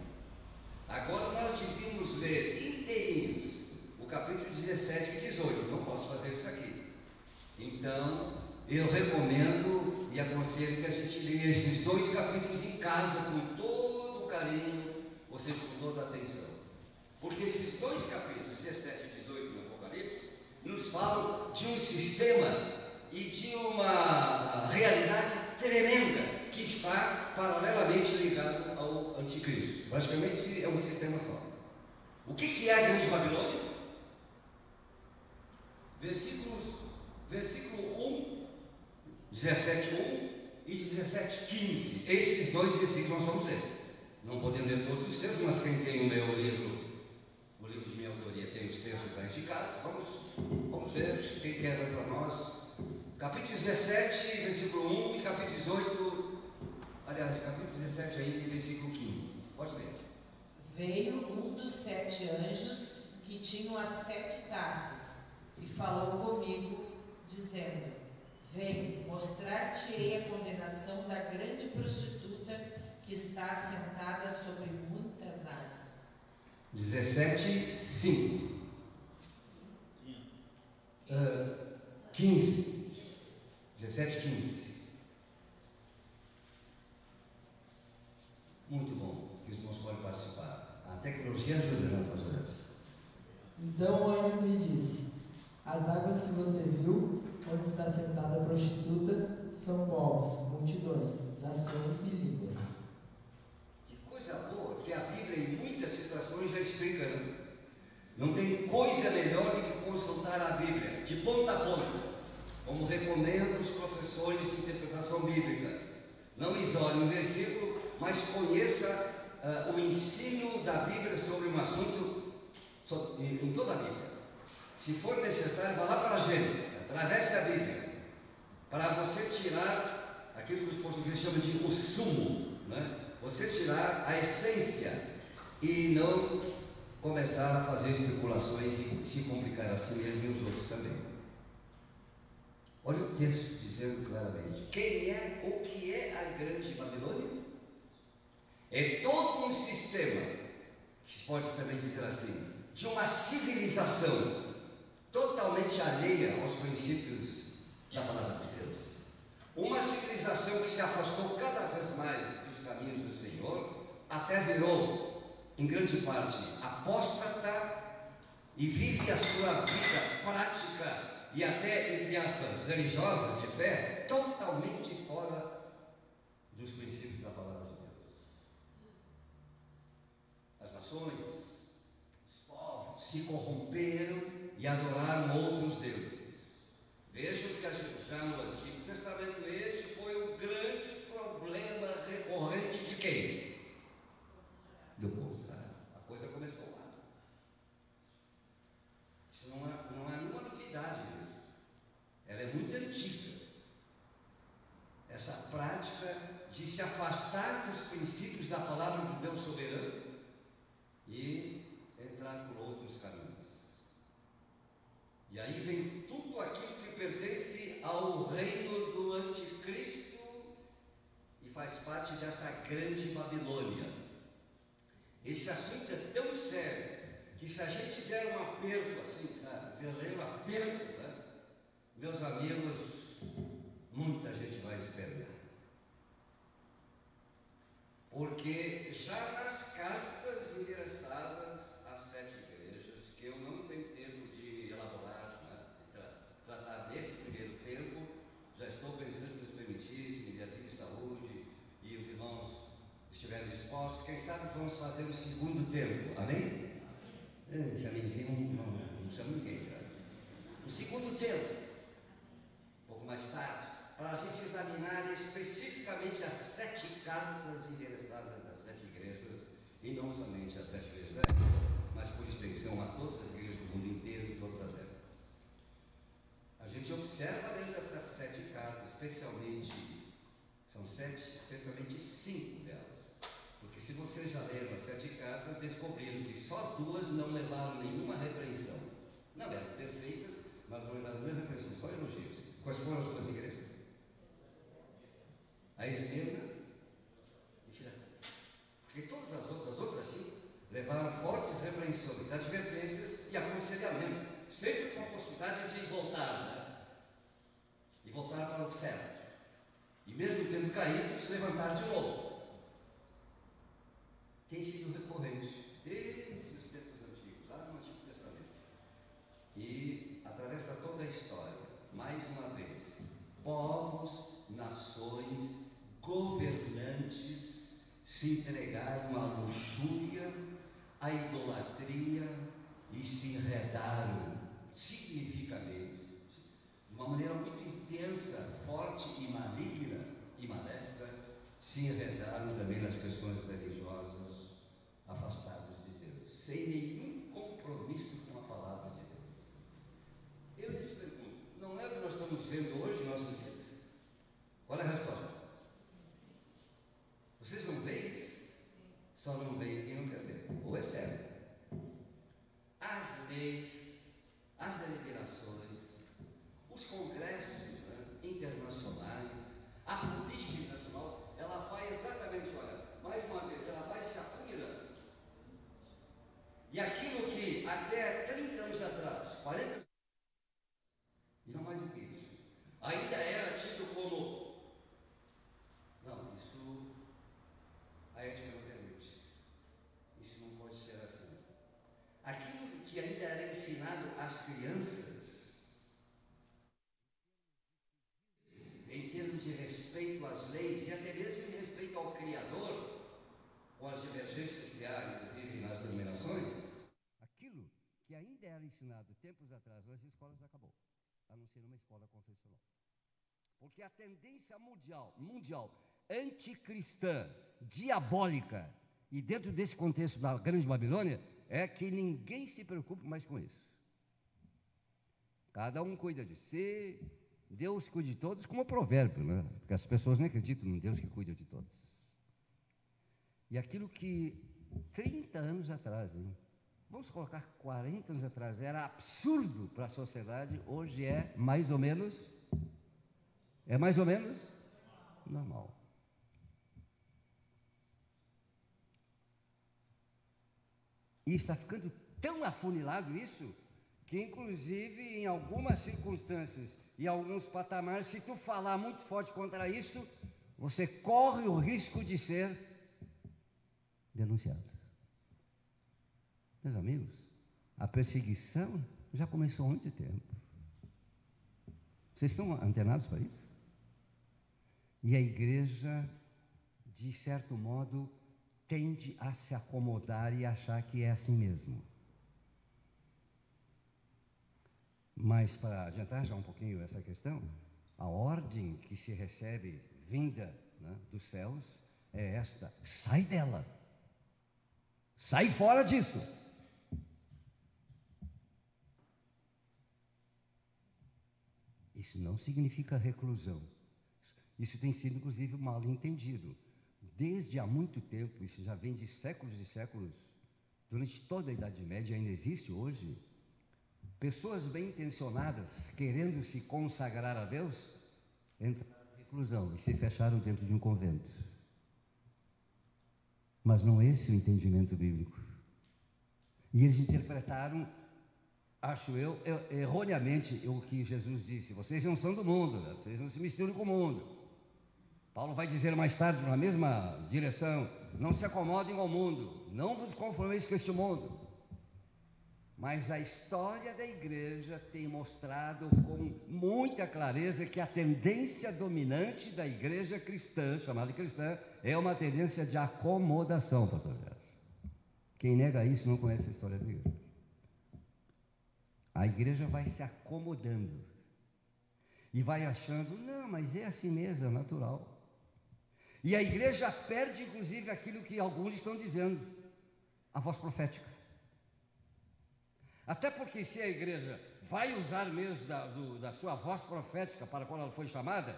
Agora nós devíamos ler inteirinhos o capítulo 17 e 18, não posso fazer isso aqui. Então, eu recomendo e aconselho que a gente leia esses 2 capítulos em casa com todo o carinho, ou seja, com toda a atenção. Porque esses 2 capítulos, 17 e 18 do Apocalipse, nos falam de um sistema e de uma realidade tremenda que está paralelamente ligado ao anticristo. Praticamente é um sistema só. O que é a grande Babilônia? Versículo 1, 17:1 e 17:15. Esses 2 versículos nós vamos ler. Não podemos ler todos os textos, mas quem tem o meu livro, o livro de minha autoria, tem os textos já indicados. Vamos ver quem quer ler para nós. Capítulo 17, versículo 1 e capítulo 18, aliás, capítulo 17 aí, versículo 15. Pode ler. Veio um dos 7 anjos que tinham as 7 taças e falou comigo, dizendo: Vem, mostrar-te-ei a condenação da grande prostituta que está assentada sobre muitas águas. 17:5. 15. 17:15. Muito bom, que os irmãos podem participar. A tecnologia ajuda, não, pastor? Então o anjo me disse: as águas que você viu, onde está sentada a prostituta, são povos, multidões, nações e línguas. Que coisa boa, que a Bíblia em muitas situações já explica, né? Não tem coisa melhor do que consultar a Bíblia, de ponta a ponta, como recomendam os professores de interpretação bíblica. Não isole um versículo, mas conheça o ensino da Bíblia sobre um assunto em toda a Bíblia. Se for necessário, vá lá para Gênesis, atravesse a Bíblia, para você tirar aquilo que os portugueses chamam de o sumo, né? Você tirar a essência e não começar a fazer especulações e se complicar assim mesmo e os outros também. Olha o texto dizendo claramente: quem é, o que é a grande Babilônia? É todo um sistema, que se pode também dizer assim, de uma civilização totalmente alheia aos princípios da palavra de Deus. Uma civilização que se afastou cada vez mais dos caminhos do Senhor, até virou, em grande parte, apóstata e vive a sua vida prática e até, entre aspas, religiosa, de fé, totalmente fora dos princípios da palavra de Deus. As nações, os povos se corromperam e adoraram outros deuses. Vejam que já no Antigo Testamento esse foi o grande problema recorrente de quem? Do povo. A coisa começou lá. Isso não há nenhuma novidade nisso. Ela é muito antiga. Essa prática de se afastar dos princípios da palavra de Deus soberano e entrar por outros caminhos. E aí vem tudo aquilo que pertence ao reino do anticristo e faz parte dessa grande Babilônia. Esse assunto é tão sério que se a gente der um aperto assim, sabe, verdadeiro aperto, né? Meus amigos, muita gente vai espernear. Porque já nas cartas endereçadas às 7 igrejas, que eu não tenho tempo de elaborar, né, de tratar desse primeiro tempo, já estou pensando se nos permitir, se me der de saúde e os irmãos estiverem dispostos, quem sabe vamos fazer um segundo tempo, amém? Esse amenzinho não chama ninguém, sabe? O segundo tempo, um pouco mais tarde, para a gente examinar especificamente as 7 cartas endereçadas às 7 igrejas, e não somente às 7 igrejas, mas por extensão a todas as igrejas do mundo inteiro e todas as épocas. A gente observa dentro dessas 7 cartas, especialmente, são 7, especialmente 5 delas, Porque se você já leu as 7 cartas, descobriram que só 2 não levaram nenhuma repreensão. Não eram perfeitas, mas não levaram nenhuma repreensão, só elogios. Quais foram as 2 igrejas? A Esmirna e Filadélfia. Porque todas as outras sim, levaram fortes repreensões, advertências e aconselhamento, sempre com a possibilidade de voltar, né? E voltar para o certo. E mesmo tendo caído, se levantar de novo. Tem sido recorrente desde os tempos antigos, lá no Antigo Testamento. E atravessa toda a história, mais uma vez, povos, nações, governantes se entregaram à luxúria, à idolatria e se enredaram significativamente, de uma maneira muito intensa, forte e maligna e maléfica, se enredaram também nas questões religiosas, afastados de Deus, sem nenhum compromisso com a palavra de Deus. Eu lhes pergunto, não é o que nós estamos vendo hoje em nossos dias? Olha a resposta. Vocês não veem isso? Só não veem quem não quer ver. Ou é sério. As leis, as deliberações, os congressos, né, internacionais, a política internacional, ela vai exatamente, olha, mais uma vez, ela vai se afunilando. E aquilo que até 30 anos atrás, 40 anos, e não mais do que isso, ainda era tido como, não, isso a ética não permite, isso não pode ser assim. Aquilo que ainda era ensinado às crianças, em termos de respeito às leis e até mesmo em respeito ao Criador, com as divergências que há, inclusive, nas denominações, aquilo que ainda era ensinado tempos atrás nas escolas acabou, a não ser numa escola confessional. Porque a tendência mundial anticristã, diabólica, e dentro desse contexto da Grande Babilônia, é que ninguém se preocupe mais com isso. Cada um cuida de si, Deus cuida de todos, como provérbio, né? Porque as pessoas não acreditam num Deus que cuida de todos. E aquilo que 30 anos atrás, hein? Vamos colocar 40 anos atrás, era absurdo para a sociedade, hoje é mais ou menos normal. E está ficando tão afunilado isso, que inclusive em algumas circunstâncias e alguns patamares, se tu falar muito forte contra isso, você corre o risco de ser denunciado. Meus amigos, a perseguição já começou há muito tempo. Vocês estão antenados para isso? E a igreja, de certo modo, tende a se acomodar e achar que é assim mesmo. Mas, para adiantar já um pouquinho essa questão, a ordem que se recebe vinda, né, dos céus é esta: sai dela, sai fora disso. Isso não significa reclusão. Isso tem sido, inclusive, mal entendido. Desde há muito tempo, isso já vem de séculos e séculos, durante toda a Idade Média, ainda existe hoje, pessoas bem intencionadas, querendo se consagrar a Deus, entraram em reclusão e se fecharam dentro de um convento. Mas não é esse o entendimento bíblico. E eles interpretaram, acho eu, erroneamente, o que Jesus disse: vocês não são do mundo, né? Vocês não se misturam com o mundo. Paulo vai dizer mais tarde, na mesma direção: não se acomodem ao mundo, não vos conformeis com este mundo. Mas a história da igreja tem mostrado com muita clareza que a tendência dominante da igreja cristã, chamada cristã, é uma tendência de acomodação, pastor Jorge. Quem nega isso não conhece a história da igreja. A igreja vai se acomodando e vai achando, não, mas é assim mesmo, é natural. E a igreja perde, inclusive, aquilo que alguns estão dizendo, a voz profética. Até porque, se a igreja vai usar mesmo da sua voz profética para qual ela foi chamada,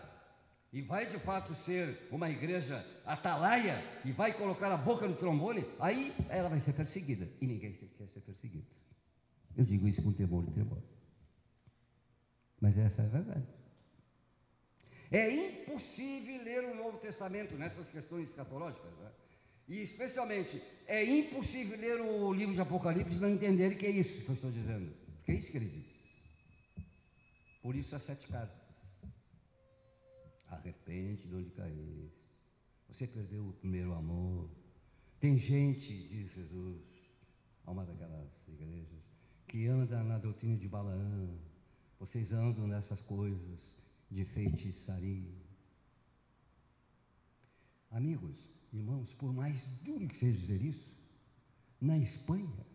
e vai de fato ser uma igreja atalaia e vai colocar a boca no trombone, aí ela vai ser perseguida, e ninguém quer ser perseguido. Eu digo isso com temor e tremor, mas essa é a verdade. É impossível ler o Novo Testamento nessas questões escatológicas, né? E especialmente é impossível ler o livro de Apocalipse e não entender que é isso que eu estou dizendo, porque é isso que ele diz. Por isso as 7 cartas. Arrepende de onde caíste, você perdeu o primeiro amor. Tem gente, diz Jesus, a uma daquelas igrejas, que anda na doutrina de Balaão. Vocês andam nessas coisas de feitiçaria. Amigos, irmãos, por mais duro que seja dizer isso, na Espanha,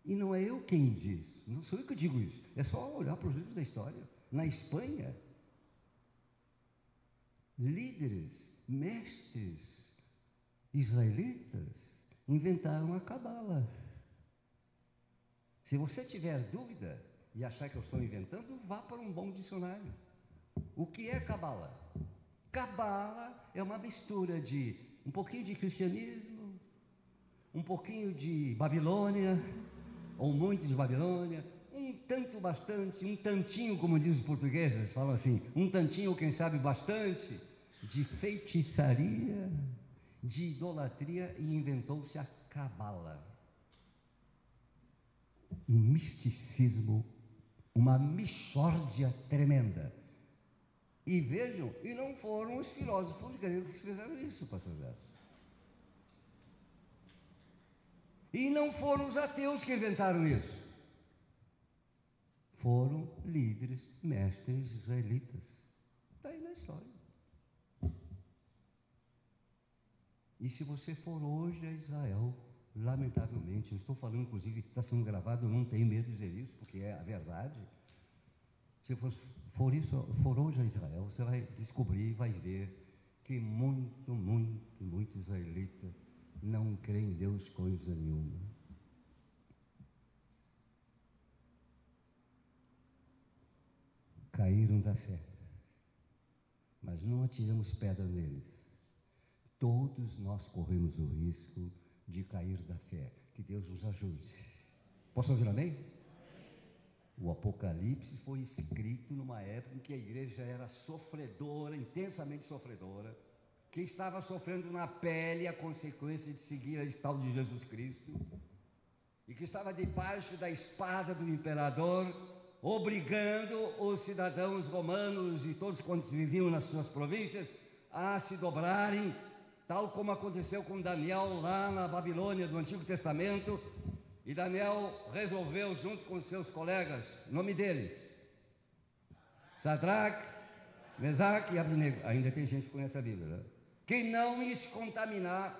e não é eu quem diz, não sou eu que digo isso, é só olhar para os livros da história. Na Espanha, líderes, mestres israelitas inventaram a cabala. Se você tiver dúvida e achar que eu estou inventando, vá para um bom dicionário. O que é cabala? Cabala é uma mistura de um pouquinho de cristianismo, um pouquinho de Babilônia, ou muito de Babilônia, um tanto bastante, um tantinho, como diz os portugueses, falam assim, um tantinho, quem sabe bastante, de feitiçaria, de idolatria, e inventou-se a cabala. Um misticismo, uma mixórdia tremenda. E vejam, e não foram os filósofos gregos que fizeram isso, pastor Gerson. E não foram os ateus que inventaram isso. Foram líderes, mestres israelitas. Está aí na história. E se você for hoje a Israel, lamentavelmente, eu estou falando, inclusive, está sendo gravado, eu não tenho medo de dizer isso, porque é a verdade. Se for hoje a Israel, você vai descobrir e vai ver que muito israelita não crê em Deus coisa nenhuma. Caíram da fé, mas não atiramos pedras neles. Todos nós corremos o risco de cair da fé. Que Deus nos ajude. Posso ouvir amém? O Apocalipse foi escrito numa época em que a igreja era sofredora, intensamente sofredora, que estava sofrendo na pele a consequência de seguir a tal de Jesus Cristo, e que estava debaixo da espada do imperador, obrigando os cidadãos romanos e todos quantos viviam nas suas províncias a se dobrarem, tal como aconteceu com Daniel lá na Babilônia do Antigo Testamento. E Daniel resolveu, junto com seus colegas, nome deles, Sadraque, Mesaque e Abednego, ainda tem gente que conhece a Bíblia, né? Que não ia se contaminar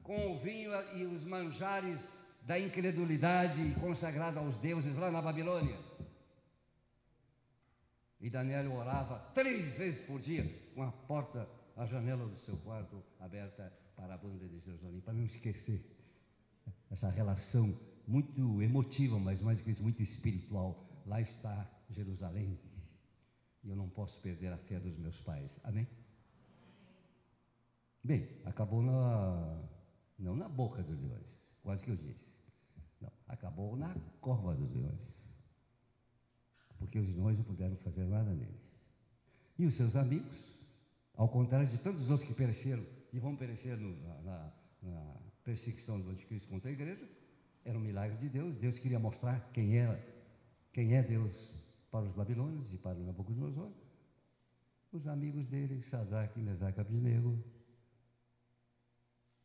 com o vinho e os manjares da incredulidade consagrada aos deuses lá na Babilônia. E Daniel orava 3 vezes por dia, com a janela do seu quarto aberta para a banda de Jerusalém, para não esquecer essa relação muito emotiva, mas mais do que isso, muito espiritual. Lá está Jerusalém, e eu não posso perder a fé dos meus pais. Amém? Bem, acabou não na boca dos leões, quase que eu disse. Não, acabou na cova dos leões, porque os leões não puderam fazer nada nele. E os seus amigos, ao contrário de tantos outros que pereceram e vão perecer na perseguição do anticristo contra a igreja, era um milagre de Deus. Deus queria mostrar quem é Deus para os babilônios e para o Nabucodonosor. Os amigos dele, Sadraque, Mesaque e Abednego,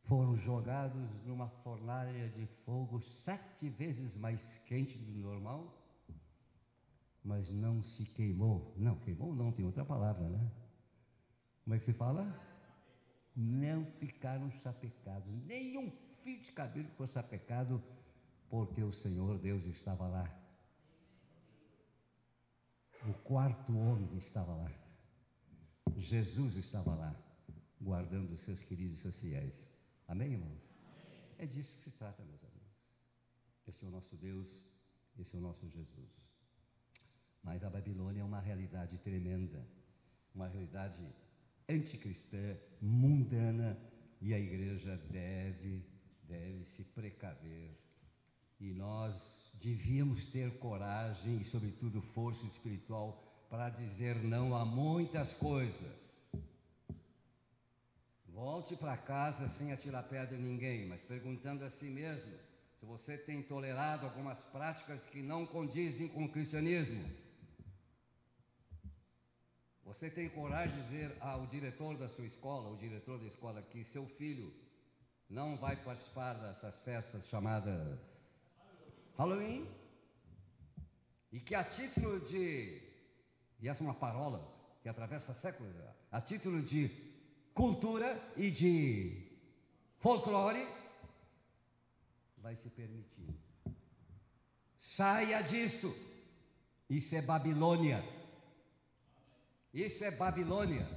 foram jogados numa fornalha de fogo 7 vezes mais quente do normal, mas não se queimou. Não, queimou não, tem outra palavra, né? Como é que se fala? Não ficaram sapecados, nenhum fio de cabelo ficou sapecado, porque o Senhor Deus estava lá. O 4º homem estava lá. Jesus estava lá, guardando os seus queridos e seus fiéis. Amém, irmãos? Amém. É disso que se trata, meus amigos. Esse é o nosso Deus, esse é o nosso Jesus. Mas a Babilônia é uma realidade tremenda, uma realidade anticristã, mundana, e a igreja deve se precaver. E nós devíamos ter coragem e, sobretudo, força espiritual para dizer não a muitas coisas. Volte para casa sem atirar pedra em ninguém, mas perguntando a si mesmo se você tem tolerado algumas práticas que não condizem com o cristianismo. Você tem coragem de dizer ao diretor da sua escola, o diretor da escola, que seu filho não vai participar dessas festas chamadas Halloween? E que a título de, e essa é uma parola que atravessa séculos, a título de cultura e de folclore, vai se permitir. Saia disso. Isso é Babilônia. Isso é Babilônia.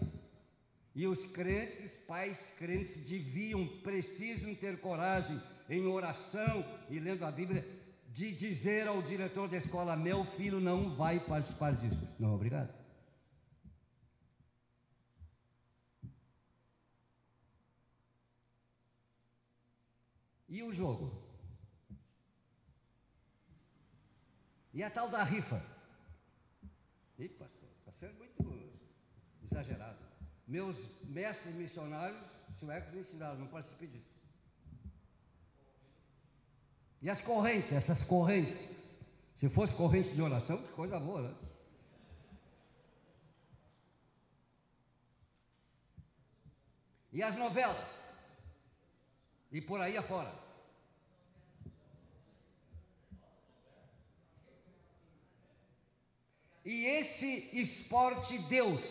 E os crentes, pais crentes, precisam ter coragem em oração e lendo a Bíblia, de dizer ao diretor da escola: meu filho não vai participar disso. Não, obrigado. E o jogo? E a tal da rifa? Ih, pastor, está sendo muito exagerado. Meus mestres missionários suecos me ensinaram, não participe disso. E as correntes, essas correntes, se fosse corrente de oração, que coisa boa, né? E as novelas? E por aí afora. E esse esporte Deus,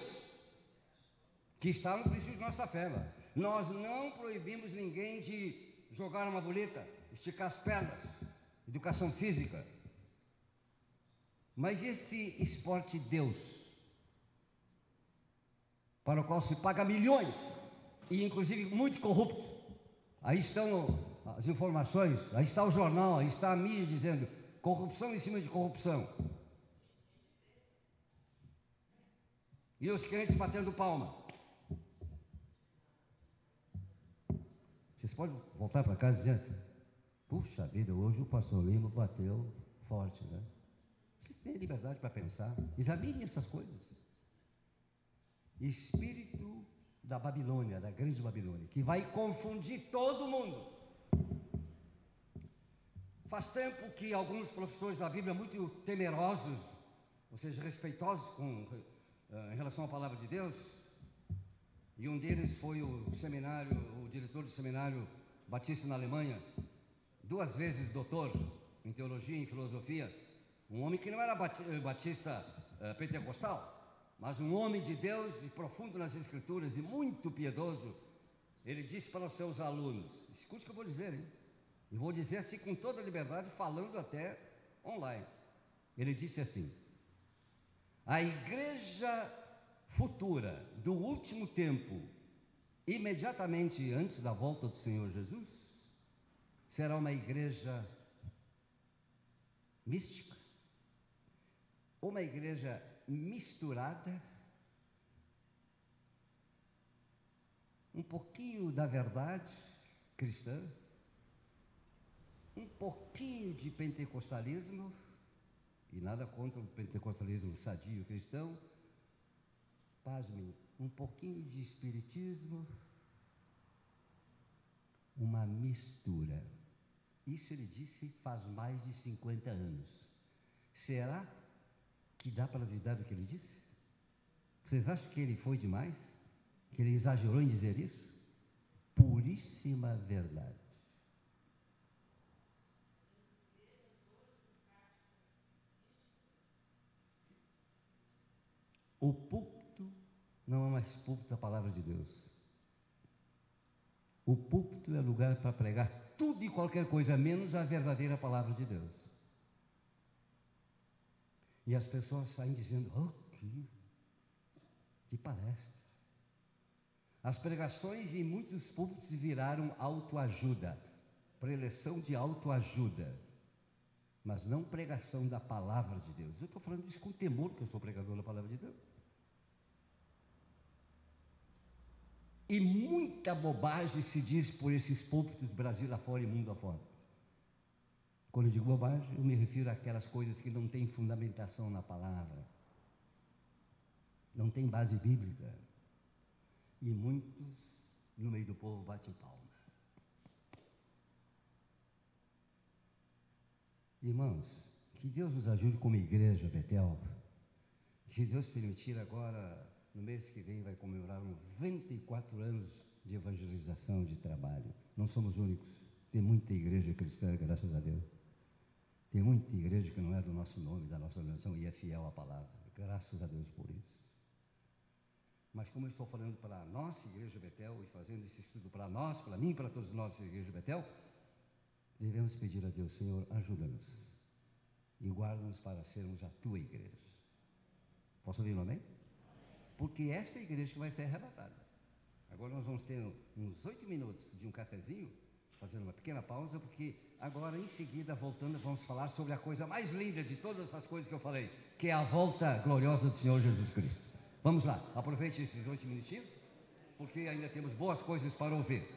que está no princípio de nossa fé, nós não proibimos ninguém de jogar uma bolita, esticar as pernas, educação física. Mas esse esporte Deus, para o qual se paga milhões, e inclusive muito corrupto, aí estão as informações, aí está o jornal, aí está a mídia dizendo corrupção em cima de corrupção. E os crentes batendo palma. Vocês podem voltar para casa dizendo: puxa vida, hoje o pastor Lima bateu forte, né? Vocês têm liberdade para pensar. Examinem essas coisas. Espírito da Babilônia, da grande Babilônia, que vai confundir todo mundo. Faz tempo que alguns professores da Bíblia, muito temerosos, ou seja, respeitosos em relação à palavra de Deus, e um deles foi o diretor do seminário batista na Alemanha, 2 vezes doutor em teologia e em filosofia, um homem que não era batista pentecostal, mas um homem de Deus e profundo nas escrituras e muito piedoso. Ele disse para os seus alunos, escute o que eu vou dizer, hein? E vou dizer assim com toda a liberdade, falando até online. Ele disse assim: a igreja futura do último tempo, imediatamente antes da volta do Senhor Jesus, será uma igreja mística, uma igreja misturada, um pouquinho da verdade cristã, um pouquinho de pentecostalismo, e nada contra o pentecostalismo sadio cristão, pasmem, um pouquinho de espiritismo, uma mistura. Isso ele disse faz mais de 50 anos. Será que dá para duvidar do que ele disse? Vocês acham que ele foi demais? Que ele exagerou em dizer isso? Puríssima verdade. O púlpito não é mais púlpito da palavra de Deus. O púlpito é lugar para pregar tudo e qualquer coisa, menos a verdadeira palavra de Deus. E as pessoas saem dizendo: oh, que palestra. As pregações em muitos púlpitos viraram autoajuda, preleção de autoajuda, mas não pregação da palavra de Deus. Eu estou falando isso com temor, que eu sou pregador da palavra de Deus. E muita bobagem se diz por esses púlpitos Brasil afora e mundo afora. Quando eu digo bobagem, eu me refiro àquelas coisas que não têm fundamentação na palavra, não tem base bíblica. E muitos no meio do povo batem palma. Irmãos, que Deus nos ajude como igreja, Betel. Se Deus permitir, agora, no mês que vem, vai comemorar 94 anos de evangelização, de trabalho. Não somos únicos. Tem muita igreja cristã, graças a Deus. Tem muita igreja que não é do nosso nome, da nossa nação, e é fiel à palavra. Graças a Deus por isso. Mas como eu estou falando para a nossa igreja Betel, e fazendo esse estudo para nós, para mim e para todos nós, igreja Betel, devemos pedir a Deus: Senhor, ajuda-nos e guarda-nos para sermos a tua igreja. Posso ouvir um amém? Porque esta é a igreja que vai ser arrebatada. Agora nós vamos ter uns 8 minutos de um cafezinho, fazendo uma pequena pausa, porque agora em seguida, voltando, vamos falar sobre a coisa mais linda de todas essas coisas que eu falei, que é a volta gloriosa do Senhor Jesus Cristo. Vamos lá, aproveite esses 8 minutinhos, porque ainda temos boas coisas para ouvir.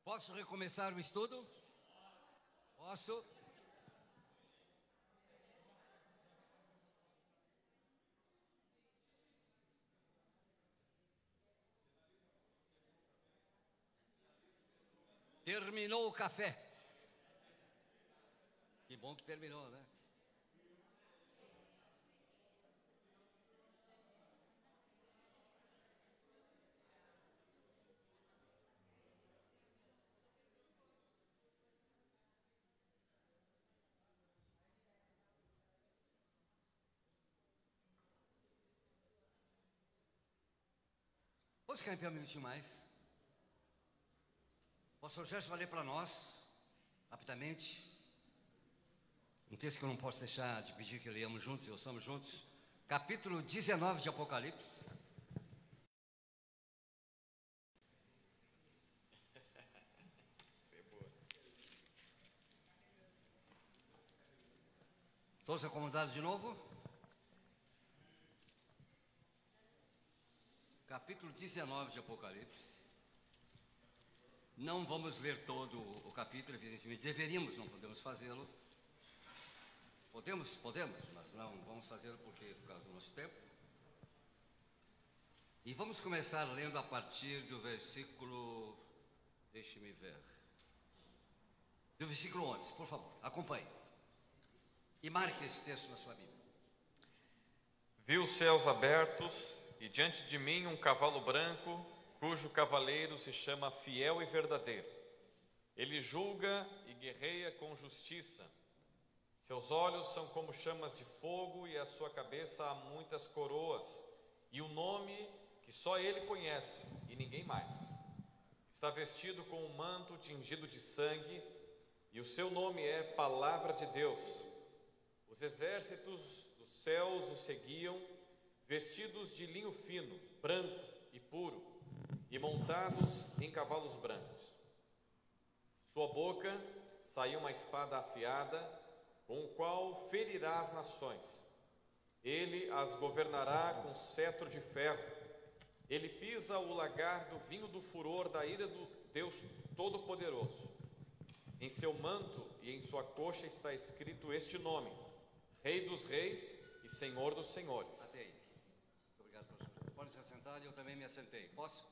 Posso recomeçar o estudo? Posso? Terminou o café. Que bom que terminou, né? Vamos ficar em pé um minutinho mais. O pastor Gerson vai ler para nós, rapidamente, um texto que eu não posso deixar de pedir que leiamos juntos e ouçamos juntos. Capítulo 19 de Apocalipse. Todos acomodados de novo? Capítulo 19 de Apocalipse. Não vamos ler todo o capítulo, evidentemente deveríamos, não podemos fazê-lo. Podemos, mas não vamos fazê-lo por causa do nosso tempo. E vamos começar lendo a partir do versículo, deixe-me ver, do versículo 11, por favor, acompanhe. E marque esse texto na sua Bíblia. Vi os céus abertos e diante de mim um cavalo branco, cujo cavaleiro se chama Fiel e Verdadeiro. Ele julga e guerreia com justiça. Seus olhos são como chamas de fogo e a sua cabeça há muitas coroas, e um nome que só ele conhece e ninguém mais. Está vestido com um manto tingido de sangue, e o seu nome é Palavra de Deus. Os exércitos dos céus o seguiam, vestidos de linho fino, branco e puro, e montados em cavalos brancos. Sua boca saiu uma espada afiada, com o qual ferirá as nações. Ele as governará com cetro de ferro. Ele pisa o lagar do vinho do furor da ira do Deus Todo-Poderoso. Em seu manto e em sua coxa está escrito este nome: Rei dos Reis e Senhor dos Senhores. Até aí. Muito obrigado, professor. Pode se assentar, eu também me assentei. Posso?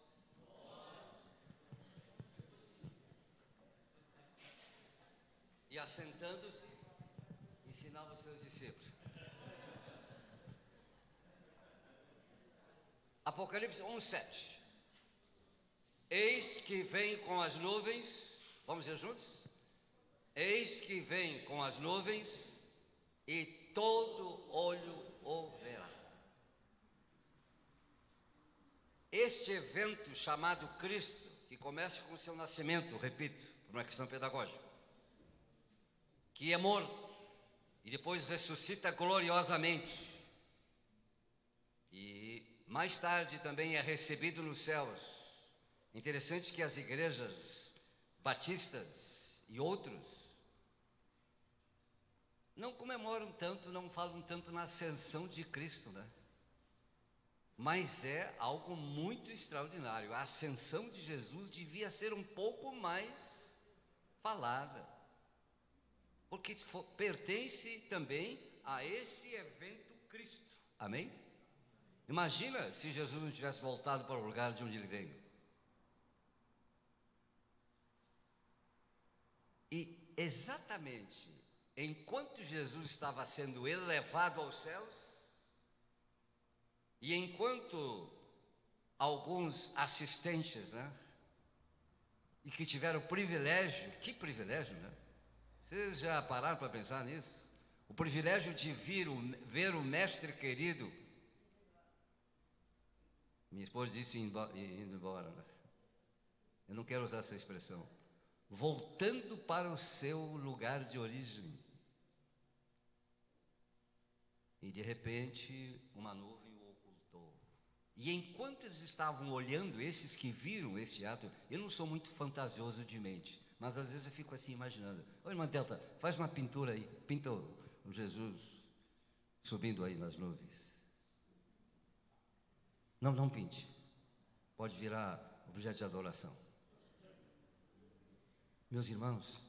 E assentando-se, ensinava os seus discípulos. Apocalipse 1:7. Eis que vem com as nuvens, vamos dizer juntos? Eis que vem com as nuvens, e todo olho o verá. Este evento chamado Cristo, que começa com o seu nascimento, repito, por uma questão pedagógica, que é morto e depois ressuscita gloriosamente, e mais tarde também é recebido nos céus. Interessante que as igrejas batistas e outros não comemoram tanto, não falam tanto na ascensão de Cristo, né? Mas é algo muito extraordinário. A ascensão de Jesus devia ser um pouco mais falada, porque pertence também a esse evento Cristo. Amém? Imagina se Jesus não tivesse voltado para o lugar de onde ele veio. E exatamente enquanto Jesus estava sendo elevado aos céus, e enquanto alguns assistentes, né, e que tiveram o privilégio, que privilégio, né? Vocês já pararam para pensar nisso? O privilégio de ver o mestre querido. Minha esposa disse indo embora, né? Eu não quero usar essa expressão. Voltando para o seu lugar de origem. E de repente uma nuvem o ocultou. E enquanto eles estavam olhando, esses que viram esse ato, eu não sou muito fantasioso de mente, mas às vezes eu fico assim imaginando. Ô irmã Delta, faz uma pintura aí, pinta o Jesus subindo aí nas nuvens. Não pinte, pode virar objeto de adoração. Meus irmãos,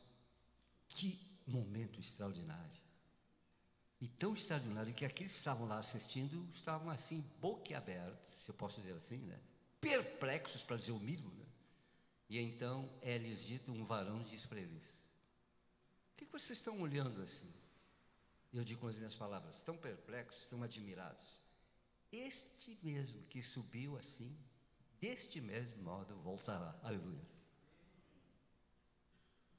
que momento extraordinário. E tão extraordinário que aqueles que estavam lá assistindo estavam assim, boquiabertos, se eu posso dizer assim, né? Perplexos, para dizer o mínimo, né? E então é-lhes dito, um varão disse para eles: o que vocês estão olhando assim? Eu digo com as minhas palavras: estão perplexos, estão admirados. Este mesmo que subiu assim, deste mesmo modo voltará. Aleluia.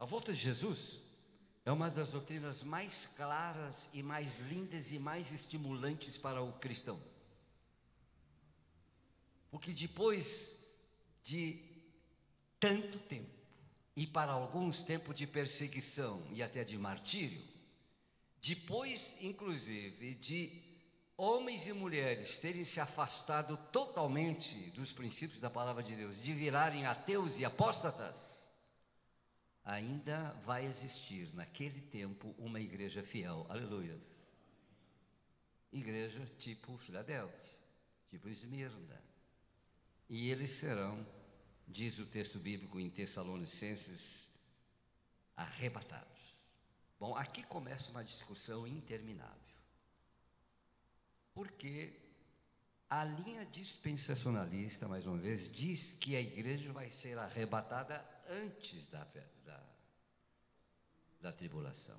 A volta de Jesus é uma das doutrinas mais claras e mais lindas e mais estimulantes para o cristão. Porque depois de tanto tempo, e para alguns tempo de perseguição e até de martírio, depois inclusive de homens e mulheres terem se afastado totalmente dos princípios da palavra de Deus, de virarem ateus e apóstatas, ainda vai existir naquele tempo uma igreja fiel. Aleluia. Igreja tipo Filadélfia, tipo Esmirna. E eles serão, diz o texto bíblico em Tessalonicenses, arrebatados. Bom, aqui começa uma discussão interminável. Porque a linha dispensacionalista, mais uma vez, diz que a igreja vai ser arrebatada antes da tribulação.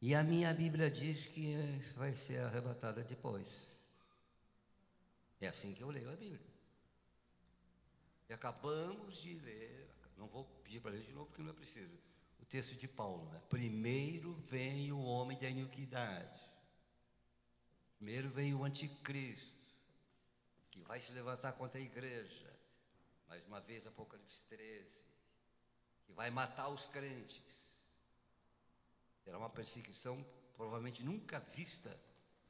E a minha Bíblia diz que vai ser arrebatada depois. É assim que eu leio a Bíblia. E acabamos de ler, não vou pedir para ler de novo porque não é preciso, o texto de Paulo, né? Primeiro vem o homem da iniquidade. Primeiro vem o anticristo, que vai se levantar contra a igreja. Mais uma vez, Apocalipse 13, que vai matar os crentes. Será uma perseguição provavelmente nunca vista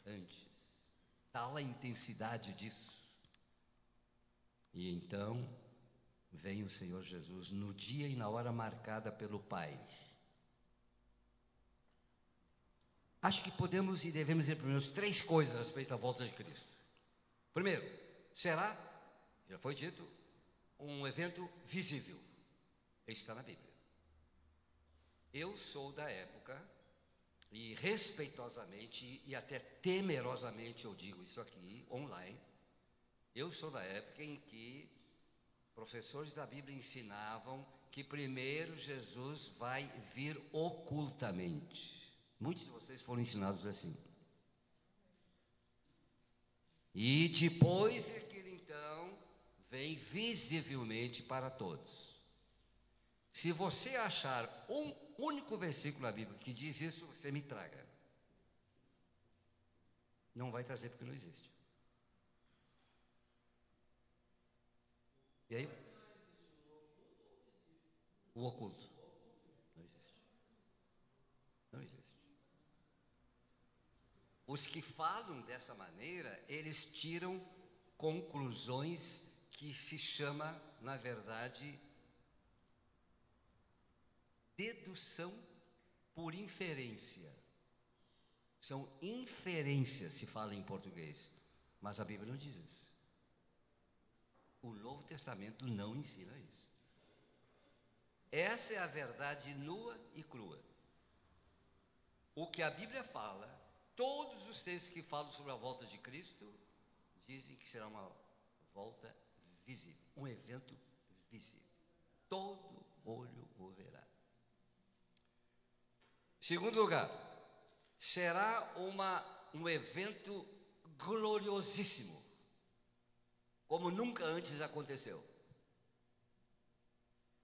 antes. Tal a intensidade disso. E então vem o Senhor Jesus no dia e na hora marcada pelo Pai. Acho que podemos e devemos dizer pelo menos 3 coisas a respeito da volta de Cristo. Primeiro, será, já foi dito, um evento visível. Isso está na Bíblia. Eu sou da época, e respeitosamente e até temerosamente eu digo isso aqui, online, eu sou da época em que professores da Bíblia ensinavam que primeiro Jesus vai vir ocultamente. Muitos de vocês foram ensinados assim. E depois é que ele então vem visivelmente para todos. Se você achar um único versículo na Bíblia que diz isso, você me traga. Não vai trazer porque não existe. E aí? O oculto. Não existe. Não existe. Os que falam dessa maneira, eles tiram conclusões que se chama, na verdade, dedução por inferência. São inferências, se fala em português, mas a Bíblia não diz isso. O Novo Testamento não ensina isso. Essa é a verdade nua e crua. O que a Bíblia fala, todos os textos que falam sobre a volta de Cristo, dizem que será uma volta visível, um evento visível. Todo olho o verá. Segundo lugar, será um evento gloriosíssimo, como nunca antes aconteceu.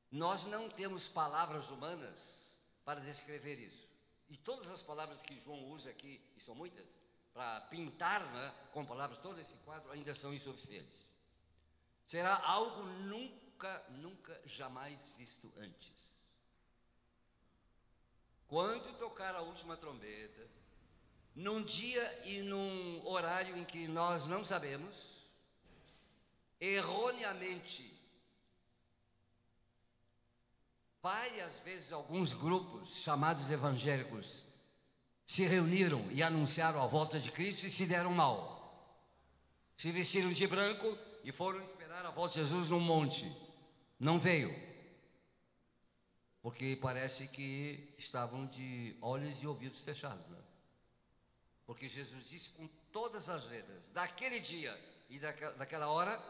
Nós não temos palavras humanas para descrever isso. E todas as palavras que João usa aqui, e são muitas, para pintar, né, com palavras todo esse quadro, ainda são insuficientes. Será algo nunca, jamais visto antes. Quando tocar a última trombeta, num dia e num horário em que nós não sabemos, erroneamente, várias vezes alguns grupos chamados evangélicos se reuniram e anunciaram a volta de Cristo e se deram mal. Se vestiram de branco e foram esperar a volta de Jesus num monte. Não veio. porque parece que estavam de olhos e ouvidos fechados, né? Porque Jesus disse com todas as letras, daquele dia e daquela hora,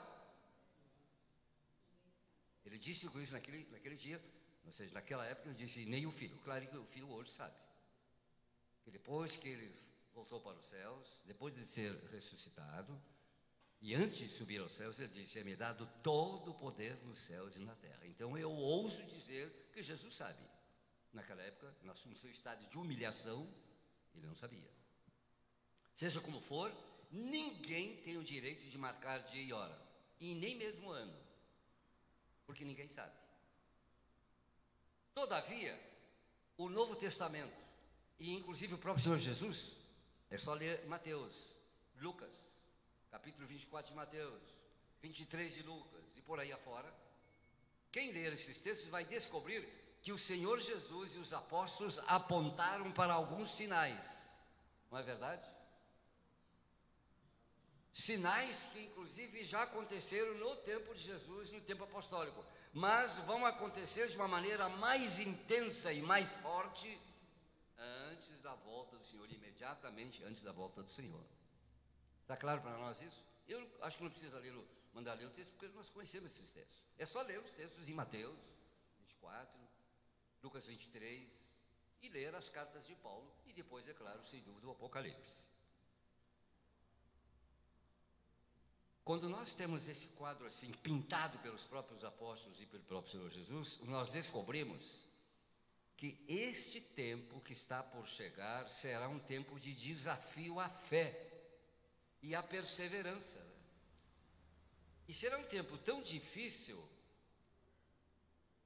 ele disse com isso naquele dia, ou seja, naquela época ele disse, nem o Filho. Claro que o Filho hoje sabe, que depois que ele voltou para os céus, depois de ser ressuscitado, e antes de subir aos céus, ele disse, é-me dado todo o poder nos céus e na terra. Então eu ouso dizer que Jesus sabe. Naquela época, no seu estado de humilhação, ele não sabia. Seja como for, ninguém tem o direito de marcar dia e hora, e nem mesmo ano, porque ninguém sabe. Todavia, o Novo Testamento, e inclusive o próprio Senhor Jesus, é só ler Mateus, Lucas, capítulo 24 de Mateus, 23 de Lucas, e por aí afora. Quem ler esses textos vai descobrir que o Senhor Jesus e os apóstolos apontaram para alguns sinais, não é verdade? Sinais que inclusive já aconteceram no tempo de Jesus, no tempo apostólico, mas vão acontecer de uma maneira mais intensa e mais forte antes da volta do Senhor, imediatamente antes da volta do Senhor. Está claro para nós isso? Eu acho que não precisa mandar ler o texto, porque nós conhecemos esses textos. É só ler os textos em Mateus 24, Lucas 23, e ler as cartas de Paulo, e depois, é claro, sem dúvida, o Apocalipse. Quando nós temos esse quadro assim, pintado pelos próprios apóstolos e pelo próprio Senhor Jesus, nós descobrimos que este tempo que está por chegar será um tempo de desafio à fé e à perseverança. E será um tempo tão difícil,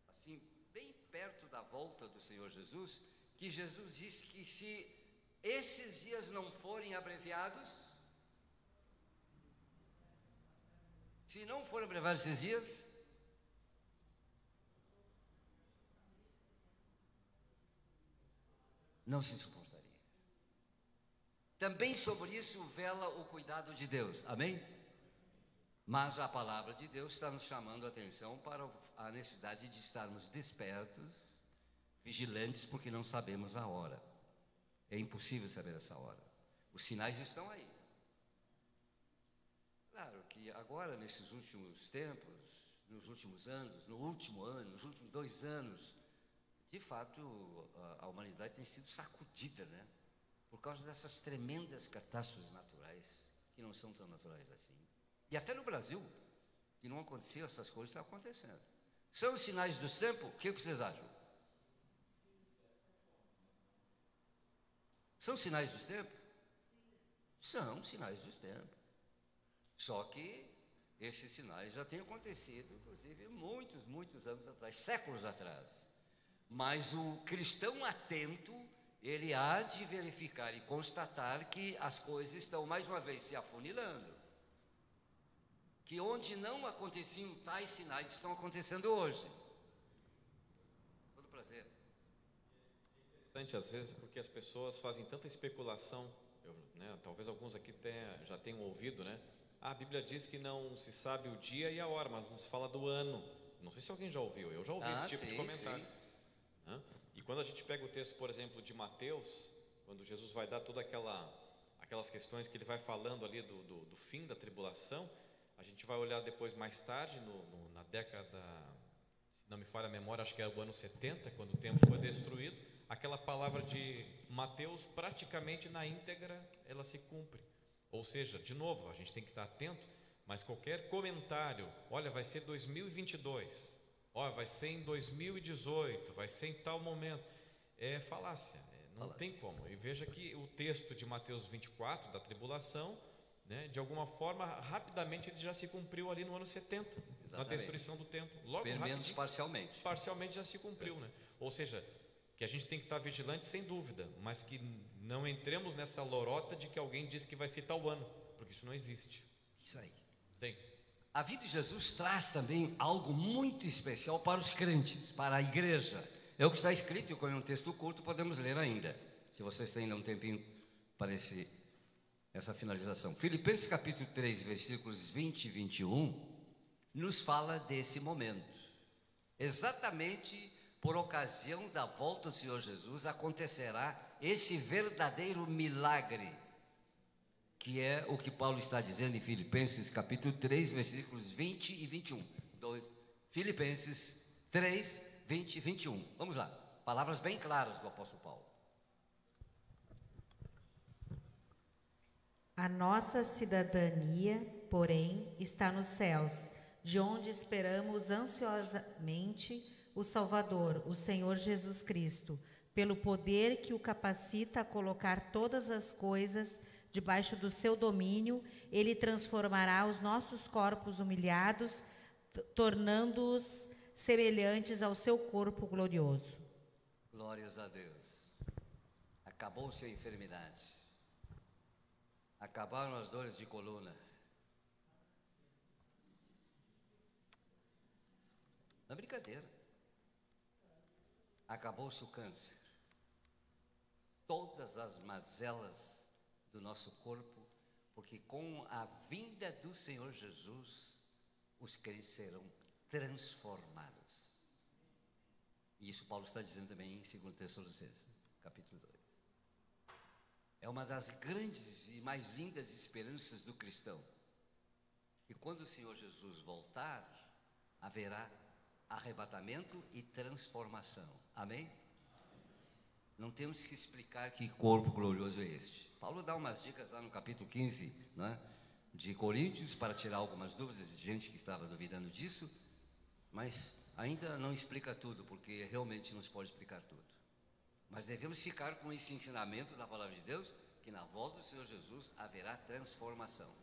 assim, bem perto da volta do Senhor Jesus, que Jesus disse que se esses dias não forem abreviados, se não forem abreviados esses dias, não se suportaria. Também sobre isso vela o cuidado de Deus, amém? Mas a palavra de Deus está nos chamando a atenção para a necessidade de estarmos despertos, vigilantes, porque não sabemos a hora. É impossível saber essa hora. Os sinais estão aí. Claro que agora, nesses últimos tempos, nos últimos anos, no último ano, nos últimos 2 anos, de fato, a humanidade tem sido sacudida, né? Por causa dessas tremendas catástrofes naturais, que não são tão naturais assim. E até no Brasil, que não aconteciam essas coisas, estão acontecendo. São os sinais dos tempos? O que vocês acham? São sinais dos tempos? São sinais dos tempos. Só que esses sinais já têm acontecido, inclusive, muitos anos atrás, séculos atrás. Mas o cristão atento, ele há de verificar e constatar que as coisas estão, mais uma vez, se afunilando. Que onde não aconteciam tais sinais, estão acontecendo hoje. Todo prazer. Interessante, às vezes, porque as pessoas fazem tanta especulação, talvez alguns aqui já tenham ouvido, né? A Bíblia diz que não se sabe o dia e a hora, mas não se fala do ano. Não sei se alguém já ouviu, eu já ouvi esse tipo de comentário. E quando a gente pega o texto, por exemplo, de Mateus, quando Jesus vai dar todas aquelas questões que ele vai falando ali do fim da tribulação, a gente vai olhar depois, mais tarde, na década, se não me falha a memória, acho que é o ano 70, quando o templo foi destruído, aquela palavra de Mateus, praticamente na íntegra, ela se cumpre. Ou seja, de novo, a gente tem que estar atento, mas qualquer comentário, olha, vai ser 2022, olha, vai ser em 2018, vai ser em tal momento, é falácia, não tem como. E veja que o texto de Mateus 24, da tribulação, né, de alguma forma, rapidamente ele já se cumpriu ali no ano 70, exatamente, na destruição do templo. Logo, pelo menos parcialmente. Parcialmente já se cumpriu, né? Ou seja, que a gente tem que estar vigilante sem dúvida, mas que não entremos nessa lorota de que alguém diz que vai ser tal ano, porque isso não existe. Isso aí. Tem. A vida de Jesus traz também algo muito especial para os crentes, para a igreja. É o que está escrito, e como é um texto curto, podemos ler ainda, se vocês têm ainda um tempinho para essa finalização. Filipenses capítulo 3, versículos 20 e 21, nos fala desse momento, exatamente por ocasião da volta do Senhor Jesus, acontecerá esse verdadeiro milagre, que é o que Paulo está dizendo em Filipenses capítulo 3, versículos 20 e 21. Filipenses 3, 20 e 21. Vamos lá, palavras bem claras do apóstolo Paulo. A nossa cidadania, porém, está nos céus, de onde esperamos ansiosamente o Salvador, o Senhor Jesus Cristo, pelo poder que o capacita a colocar todas as coisas debaixo do seu domínio. Ele transformará os nossos corpos humilhados, tornando-os semelhantes ao seu corpo glorioso. Glórias a Deus. Acabou-se a enfermidade. Acabaram as dores de coluna. Não é brincadeira. Acabou-se o câncer. Todas as mazelas do nosso corpo, porque com a vinda do Senhor Jesus, os crentes serão transformados. E isso Paulo está dizendo também em 2 Tessalonicenses, capítulo 2. É uma das grandes e mais lindas esperanças do cristão. E quando o Senhor Jesus voltar, haverá arrebatamento e transformação. Amém? Não temos que explicar que corpo glorioso é este. Paulo dá umas dicas lá no capítulo 15, né, de Coríntios, para tirar algumas dúvidas de gente que estava duvidando disso, mas ainda não explica tudo, porque realmente não se pode explicar tudo. Mas devemos ficar com esse ensinamento da palavra de Deus, que na volta do Senhor Jesus haverá transformação.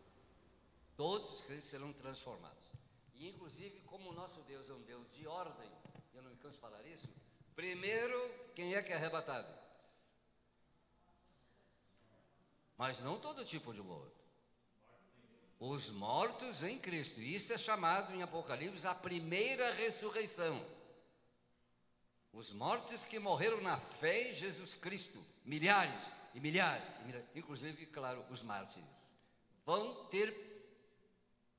Todos os crentes serão transformados. E inclusive, como o nosso Deus é um Deus de ordem, eu não me canso de falar isso, primeiro, quem é que é arrebatado? Mas não todo tipo de morto. Os mortos em Cristo. Isso é chamado em Apocalipse a primeira ressurreição. Os mortos que morreram na fé em Jesus Cristo, milhares e milhares, inclusive, claro, os mártires, vão ter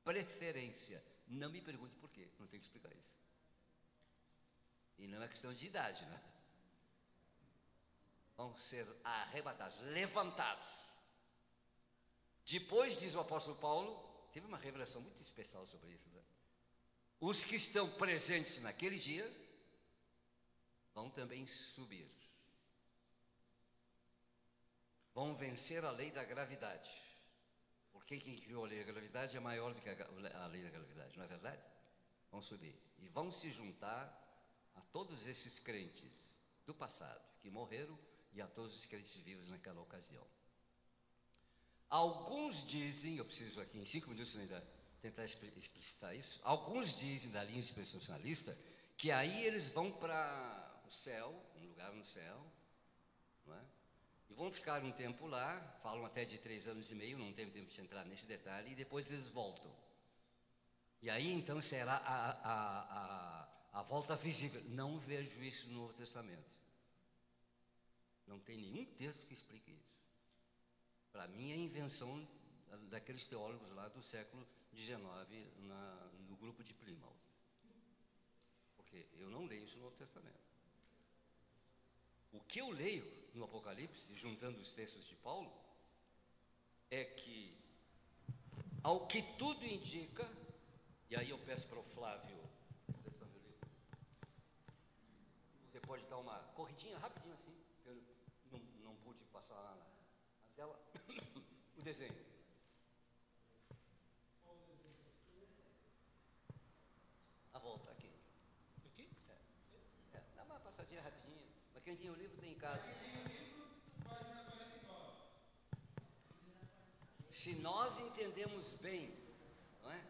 preferência. Não me pergunte por quê, não tenho que explicar isso. E não é questão de idade, né? Vão ser arrebatados, levantados. Depois, diz o apóstolo Paulo, teve uma revelação muito especial sobre isso, né? Os que estão presentes naquele dia vão também subir. Vão vencer a lei da gravidade. Porque quem criou a lei da gravidade é maior do que a lei da gravidade, não é verdade? Vão subir e vão se juntar a todos esses crentes do passado que morreram e a todos os crentes vivos naquela ocasião. Alguns dizem, eu preciso aqui em 5 minutos ainda tentar explicitar isso. Alguns dizem da linha dispensacionalista que aí eles vão para o céu, um lugar no céu, não é? E vão ficar um tempo lá, falam até de 3 anos e meio, não tenho tempo de entrar nesse detalhe, e depois eles voltam. E aí então será a volta visível. Não vejo isso no Novo Testamento. Não tem nenhum texto que explique isso. Para mim é invenção daqueles teólogos lá do século XIX, no grupo de Plymouth. Porque eu não leio isso no Novo Testamento. O que eu leio no Apocalipse, juntando os textos de Paulo, é que, ao que tudo indica, e aí eu peço para o Flávio, você pode dar uma corridinha rapidinho assim, que eu não pude passar lá na tela, o desenho. A volta aqui. Aqui? Dá uma passadinha rapidinho. Para quem tem o livro, tem em casa. Se nós entendemos bem, não é,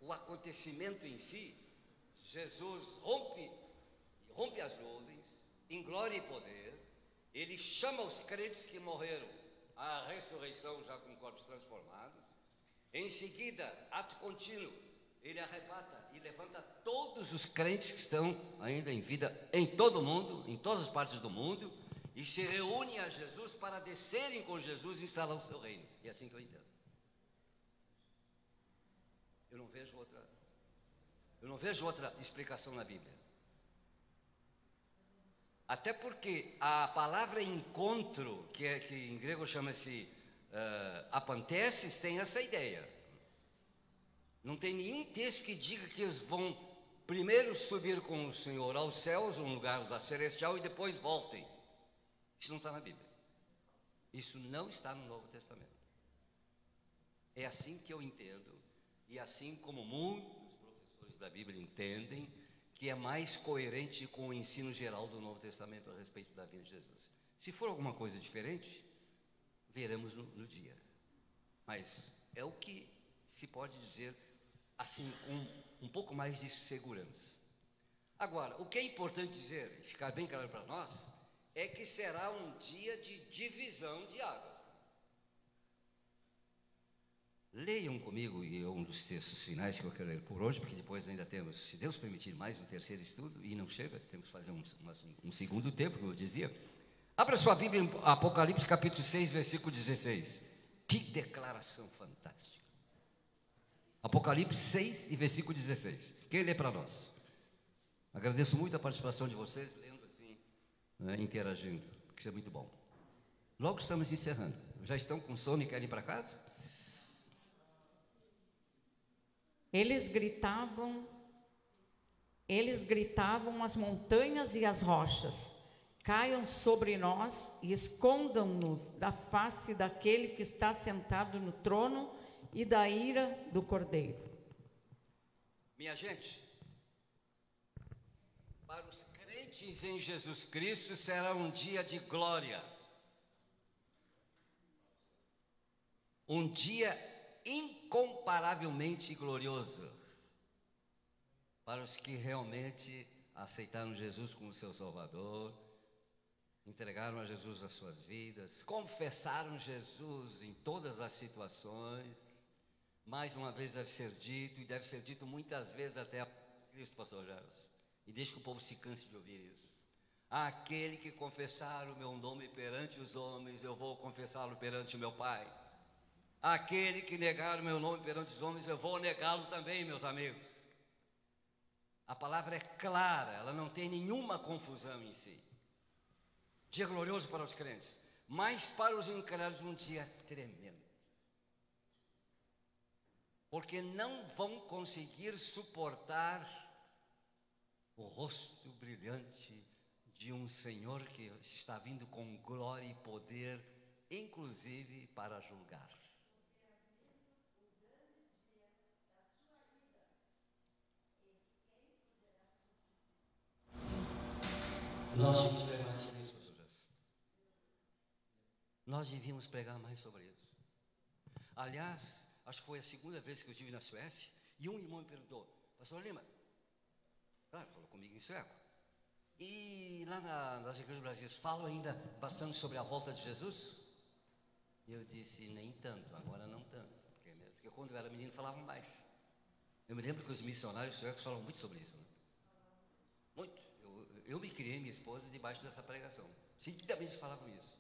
o acontecimento em si, Jesus rompe as nuvens, em glória e poder, ele chama os crentes que morreram à ressurreição já com corpos transformados. Em seguida, ato contínuo, ele arrebata e levanta todos os crentes que estão ainda em vida em todo o mundo, em todas as partes do mundo, e se reúnem a Jesus para descerem com Jesus e instalar o seu reino. E é assim que eu entendo. Eu não vejo outra explicação na Bíblia. Até porque a palavra encontro, que em grego chama-se apantesis, tem essa ideia. Não tem nenhum texto que diga que eles vão primeiro subir com o Senhor aos céus, um lugar da celestial, e depois voltem. Isso não está na Bíblia. Isso não está no Novo Testamento. É assim que eu entendo, e assim como muitos professores da Bíblia entendem, que é mais coerente com o ensino geral do Novo Testamento a respeito da vida de Jesus. Se for alguma coisa diferente, veremos no dia. Mas é o que se pode dizer assim, com um pouco mais de segurança. Agora, o que é importante dizer, e ficar bem claro para nós, é que será um dia de divisão de águas. Leiam comigo, e é um dos textos finais que eu quero ler por hoje, porque depois ainda temos, se Deus permitir, mais um terceiro estudo, e não chega, temos que fazer um segundo tempo, como eu dizia. Abra sua Bíblia em Apocalipse capítulo 6, versículo 16. Que declaração fantástica. Apocalipse 6 e versículo 16. Quem lê para nós? Agradeço muito a participação de vocês, lendo assim, né, interagindo, porque isso é muito bom. Logo estamos encerrando. Já estão com sono e querem ir para casa? Eles gritavam às montanhas e às rochas: caiam sobre nós e escondam-nos da face daquele que está sentado no trono e da ira do Cordeiro. Minha gente, para os crentes em Jesus Cristo será um dia de glória, um dia incomparavelmente glorioso para os que realmente aceitaram Jesus como seu Salvador, entregaram a Jesus as suas vidas, confessaram Jesus em todas as situações. Mais uma vez deve ser dito, e deve ser dito muitas vezes até a Cristo, pastor Jairus, e deixe que o povo se canse de ouvir isso. Aquele que confessar o meu nome perante os homens, eu vou confessá-lo perante o meu Pai. Aquele que negar o meu nome perante os homens, eu vou negá-lo também, meus amigos. A palavra é clara, ela não tem nenhuma confusão em si. Dia glorioso para os crentes, mas para os incrédulos um dia tremendo. Porque não vão conseguir suportar o rosto brilhante de um Senhor que está vindo com glória e poder, inclusive para julgar. Nós devíamos pregar mais sobre isso, pastor Jeff. Nós devíamos pregar mais sobre isso. Aliás, acho que foi a segunda vez que eu estive na Suécia, e um irmão me perguntou: pastor Lima, claro, falou comigo em sueco, e lá nas igrejas do Brasil falam ainda bastante sobre a volta de Jesus? E eu disse: nem tanto, agora não tanto, porque quando eu era menino falavam mais. Eu me lembro que os missionários suecos falam muito sobre isso, né? Muito. Eu me criei, minha esposa, debaixo dessa pregação. Seguidamente falavam isso.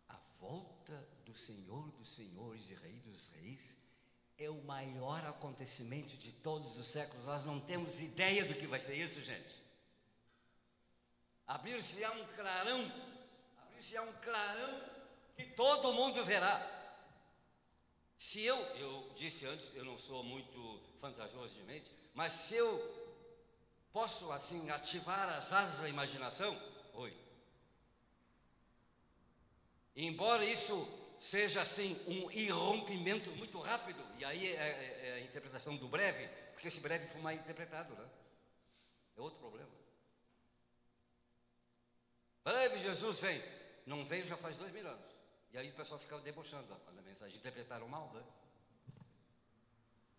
A volta do Senhor dos senhores e Rei dos reis é o maior acontecimento de todos os séculos. Nós não temos ideia do que vai ser isso, gente. Abrir-se-á um clarão que todo mundo verá. Se eu disse antes, eu não sou muito fantasioso de mente, mas se eu posso assim ativar as asas da imaginação, embora isso seja assim um irrompimento muito rápido, e aí é a interpretação do breve, porque esse breve foi mal interpretado, né? É outro problema. Breve Jesus vem, não veio já faz 2000 anos, e aí o pessoal ficava debochando da mensagem, interpretaram mal, né?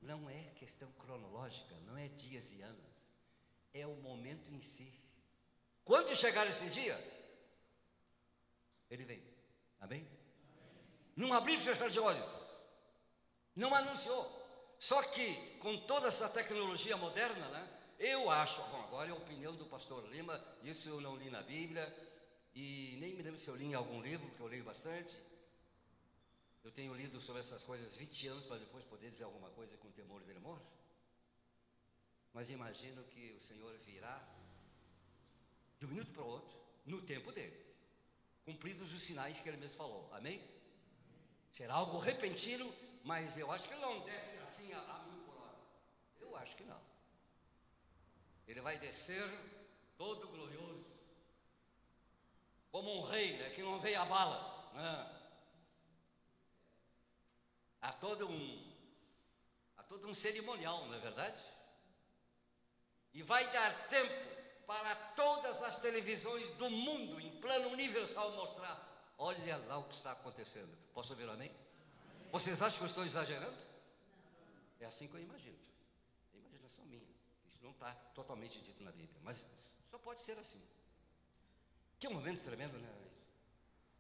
Não é questão cronológica, não é dias e anos, é o momento em si. Quando chegar esse dia, ele vem. Amém? Não abrir e fechar de olhos, não anunciou. Só que com toda essa tecnologia moderna, né, eu acho, bom, agora é a opinião do pastor Lima, isso eu não li na Bíblia, e nem me lembro se eu li em algum livro, que eu leio bastante. Eu tenho lido sobre essas coisas 20 anos para depois poder dizer alguma coisa com temor e tremor. Mas imagino que o Senhor virá de um minuto para o outro, no tempo dele, cumpridos os sinais que ele mesmo falou. Amém? Será algo repentino, mas eu acho que ele não desce assim a 1000 por hora. Eu acho que não. Ele vai descer todo glorioso, como um rei, né, que não veio a bala, né? Há todo um cerimonial, não é verdade? E vai dar tempo para todas as televisões do mundo, em plano universal, mostrar: olha lá o que está acontecendo. Posso ouvir amém? Vocês acham que eu estou exagerando? É assim que eu imagino. É imaginação minha. Isso não está totalmente dito na Bíblia, mas só pode ser assim. Que é um momento tremendo, né?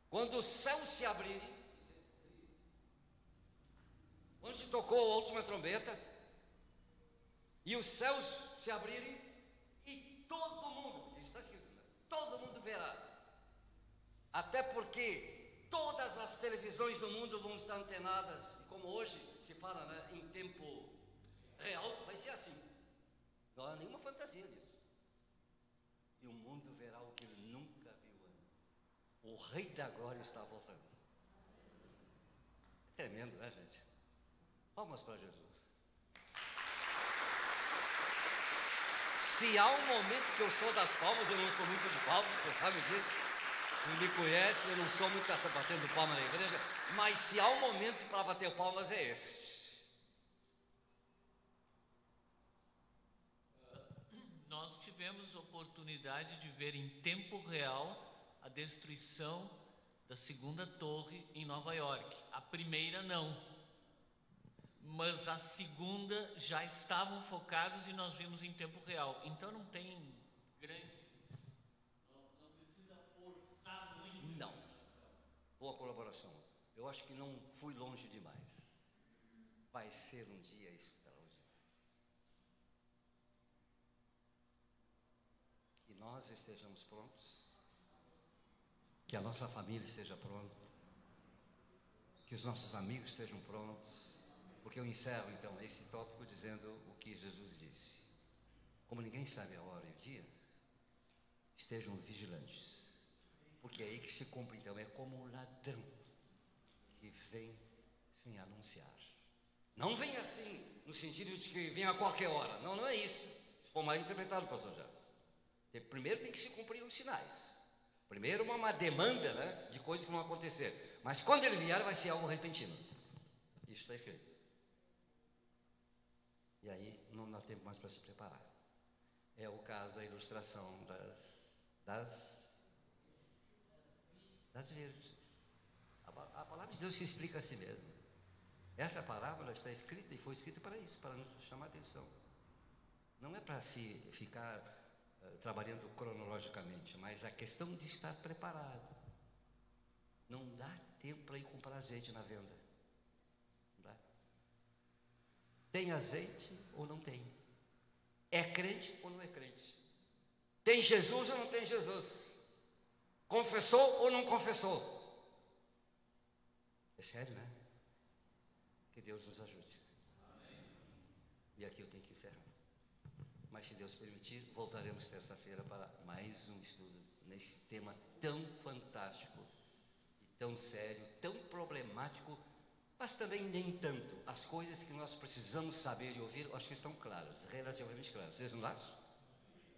Quando os céus se abrirem, onde tocou a última trombeta, e os céus se abrirem, e todo mundo, isso está escrito, né? Todo mundo verá. Até porque todas as televisões do mundo vão estar antenadas, e como hoje se fala, né, em tempo real, vai ser assim. Não há nenhuma fantasia nisso. E o mundo verá o que ele nunca viu antes. O Rei da Glória está voltando. É tremendo, né, gente? Palmas para Jesus. Se há um momento que eu sou das palmas, eu não sou muito de palmas, você sabe disso. Se me conhece, eu não sou muito batendo palma na igreja, mas se há um momento para bater palmas, é esse. Nós tivemos oportunidade de ver em tempo real a destruição da segunda torre em Nova York. A primeira não, mas a segunda já estavam focados e nós vimos em tempo real. Então não tem grande, não precisa forçar muito. Não. Boa colaboração. Eu acho que não fui longe demais. Vai ser um dia extraordinário. Que nós estejamos prontos, que a nossa família esteja pronta, que os nossos amigos estejam prontos, porque eu encerro então esse tópico dizendo o que Jesus disse: como ninguém sabe a hora e o dia, estejam vigilantes, porque é aí que se cumpre. Então é como um ladrão que vem sem anunciar. Não vem assim no sentido de que vem a qualquer hora. Não, não é isso. Se for mal interpretado, pastor Jacques. Primeiro tem que se cumprir os sinais. Primeiro uma demanda, né, de coisas que vão acontecer. Mas quando ele vier, vai ser algo repentino. Isso está escrito. E aí não dá tempo mais para se preparar. É o caso da ilustração das virgens. A palavra de Deus se explica a si mesma. Essa parábola está escrita e foi escrita para isso, para nos chamar a atenção. Não é para se ficar trabalhando cronologicamente, mas a questão de estar preparado. Não dá tempo para ir comprar azeite na venda. Não dá. Tem azeite ou não tem? É crente ou não é crente? Tem Jesus ou não tem Jesus? Confessou ou não confessou? É sério, né? Que Deus nos ajude. Amém. E aqui eu tenho que encerrar. Mas se Deus permitir, voltaremos terça-feira para mais um estudo nesse tema tão fantástico e tão sério, tão problemático, mas também nem tanto. As coisas que nós precisamos saber e ouvir, acho que estão claras, relativamente claras. Vocês não acham?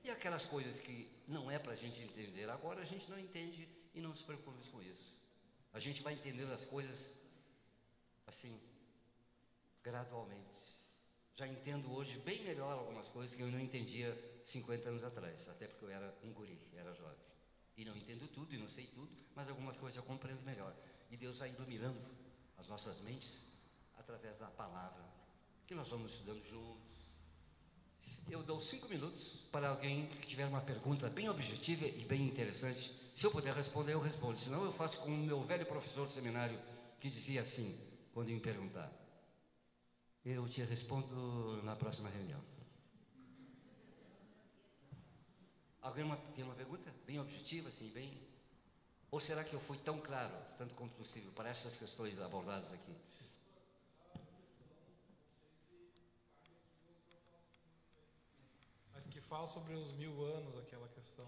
E aquelas coisas que não é para a gente entender agora, a gente não entende e não se preocupa com isso. A gente vai entendendo as coisas assim, gradualmente. Já entendo hoje bem melhor algumas coisas que eu não entendia 50 anos atrás, até porque eu era um guri, era jovem. E não entendo tudo e não sei tudo, mas algumas coisas eu compreendo melhor. E Deus vai iluminando as nossas mentes através da palavra que nós vamos estudando juntos. Eu dou 5 minutos para alguém que tiver uma pergunta bem objetiva e bem interessante. Se eu puder responder, eu respondo. Senão eu faço como o meu velho professor de seminário que dizia assim, quando me perguntar: eu te respondo na próxima reunião. Alguém tem uma pergunta bem objetiva, assim, bem... Ou será que eu fui tão claro, tanto quanto possível, para essas questões abordadas aqui? Mas que fala sobre os 1000 anos, aquela questão.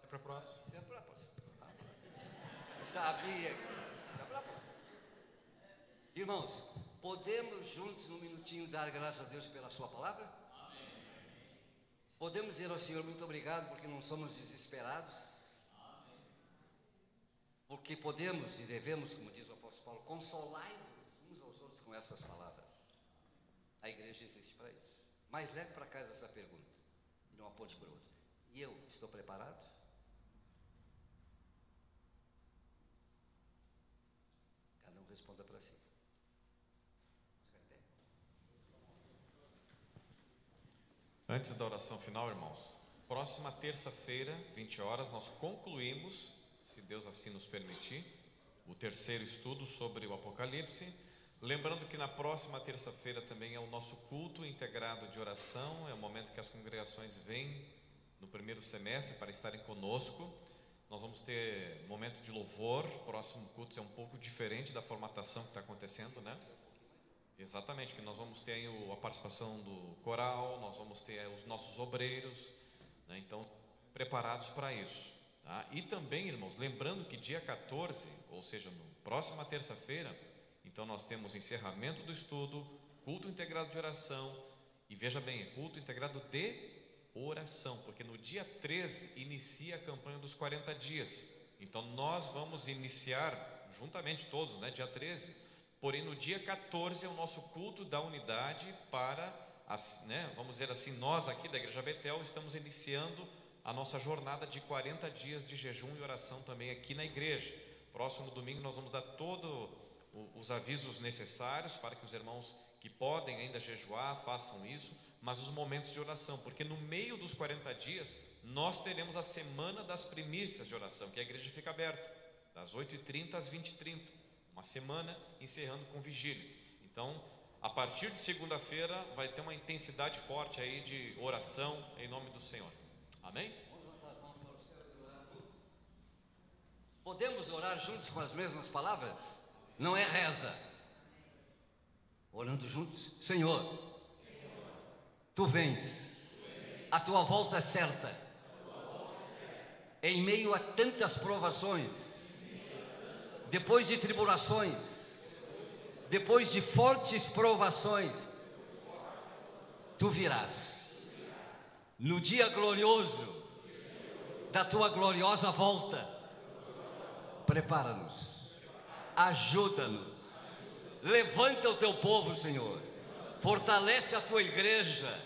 É para a próxima. Isso é para a próxima. Eu sabia. Isso é para a próxima. Irmãos, podemos juntos num minutinho dar graças a Deus pela sua palavra? Amém. Podemos dizer ao Senhor muito obrigado porque não somos desesperados? Amém. Porque podemos e devemos, como diz o apóstolo Paulo, consolar-nos uns aos outros com essas palavras. A igreja existe para isso. Mas leve para casa essa pergunta e não aponte para outra. E eu estou preparado? Cada um responda para si. Antes da oração final, irmãos, próxima terça-feira, 20 horas, nós concluímos, se Deus assim nos permitir, o terceiro estudo sobre o Apocalipse. Lembrando que na próxima terça-feira também é o nosso culto integrado de oração, é o momento que as congregações vêm no primeiro semestre para estarem conosco. Nós vamos ter momento de louvor, próximo culto é um pouco diferente da formatação que está acontecendo, né? Exatamente, que nós vamos ter aí a participação do coral, nós vamos ter os nossos obreiros, né? Então, preparados para isso, tá? E também, irmãos, lembrando que dia 14, ou seja, no próxima terça-feira, então nós temos encerramento do estudo, culto integrado de oração, e veja bem, é culto integrado de oração, porque no dia 13 inicia a campanha dos 40 dias, então nós vamos iniciar, juntamente todos, né, dia 13, porém no dia 14 é o nosso culto da unidade para, vamos dizer assim, nós aqui da Igreja Betel estamos iniciando a nossa jornada de 40 dias de jejum e oração também aqui na igreja. Próximo domingo nós vamos dar todos os avisos necessários para que os irmãos que podem ainda jejuar façam isso, mas os momentos de oração, porque no meio dos 40 dias nós teremos a semana das primícias de oração, que a igreja fica aberta, das 8h30 às 20h30, uma semana encerrando com vigília. Então, a partir de segunda-feira vai ter uma intensidade forte aí de oração em nome do Senhor. Amém? Podemos orar juntos com as mesmas palavras? Não é reza. Orando juntos, Senhor, Tu vens, a Tua volta é certa. Em meio a tantas provações, depois de tribulações, depois de fortes provações, Tu virás. No dia glorioso da Tua gloriosa volta, prepara-nos, ajuda-nos, levanta o Teu povo, Senhor, fortalece a Tua igreja,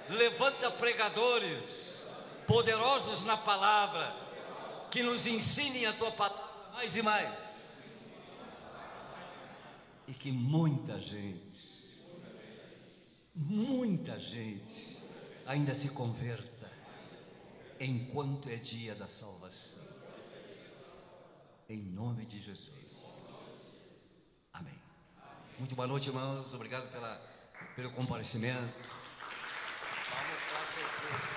levanta pregadores poderosos na palavra, que nos ensinem a Tua palavra mais e mais, e que muita gente ainda se converta enquanto é dia da salvação, em nome de Jesus. Amém. Muito boa noite, irmãos, obrigado pelo comparecimento. Vamos lá,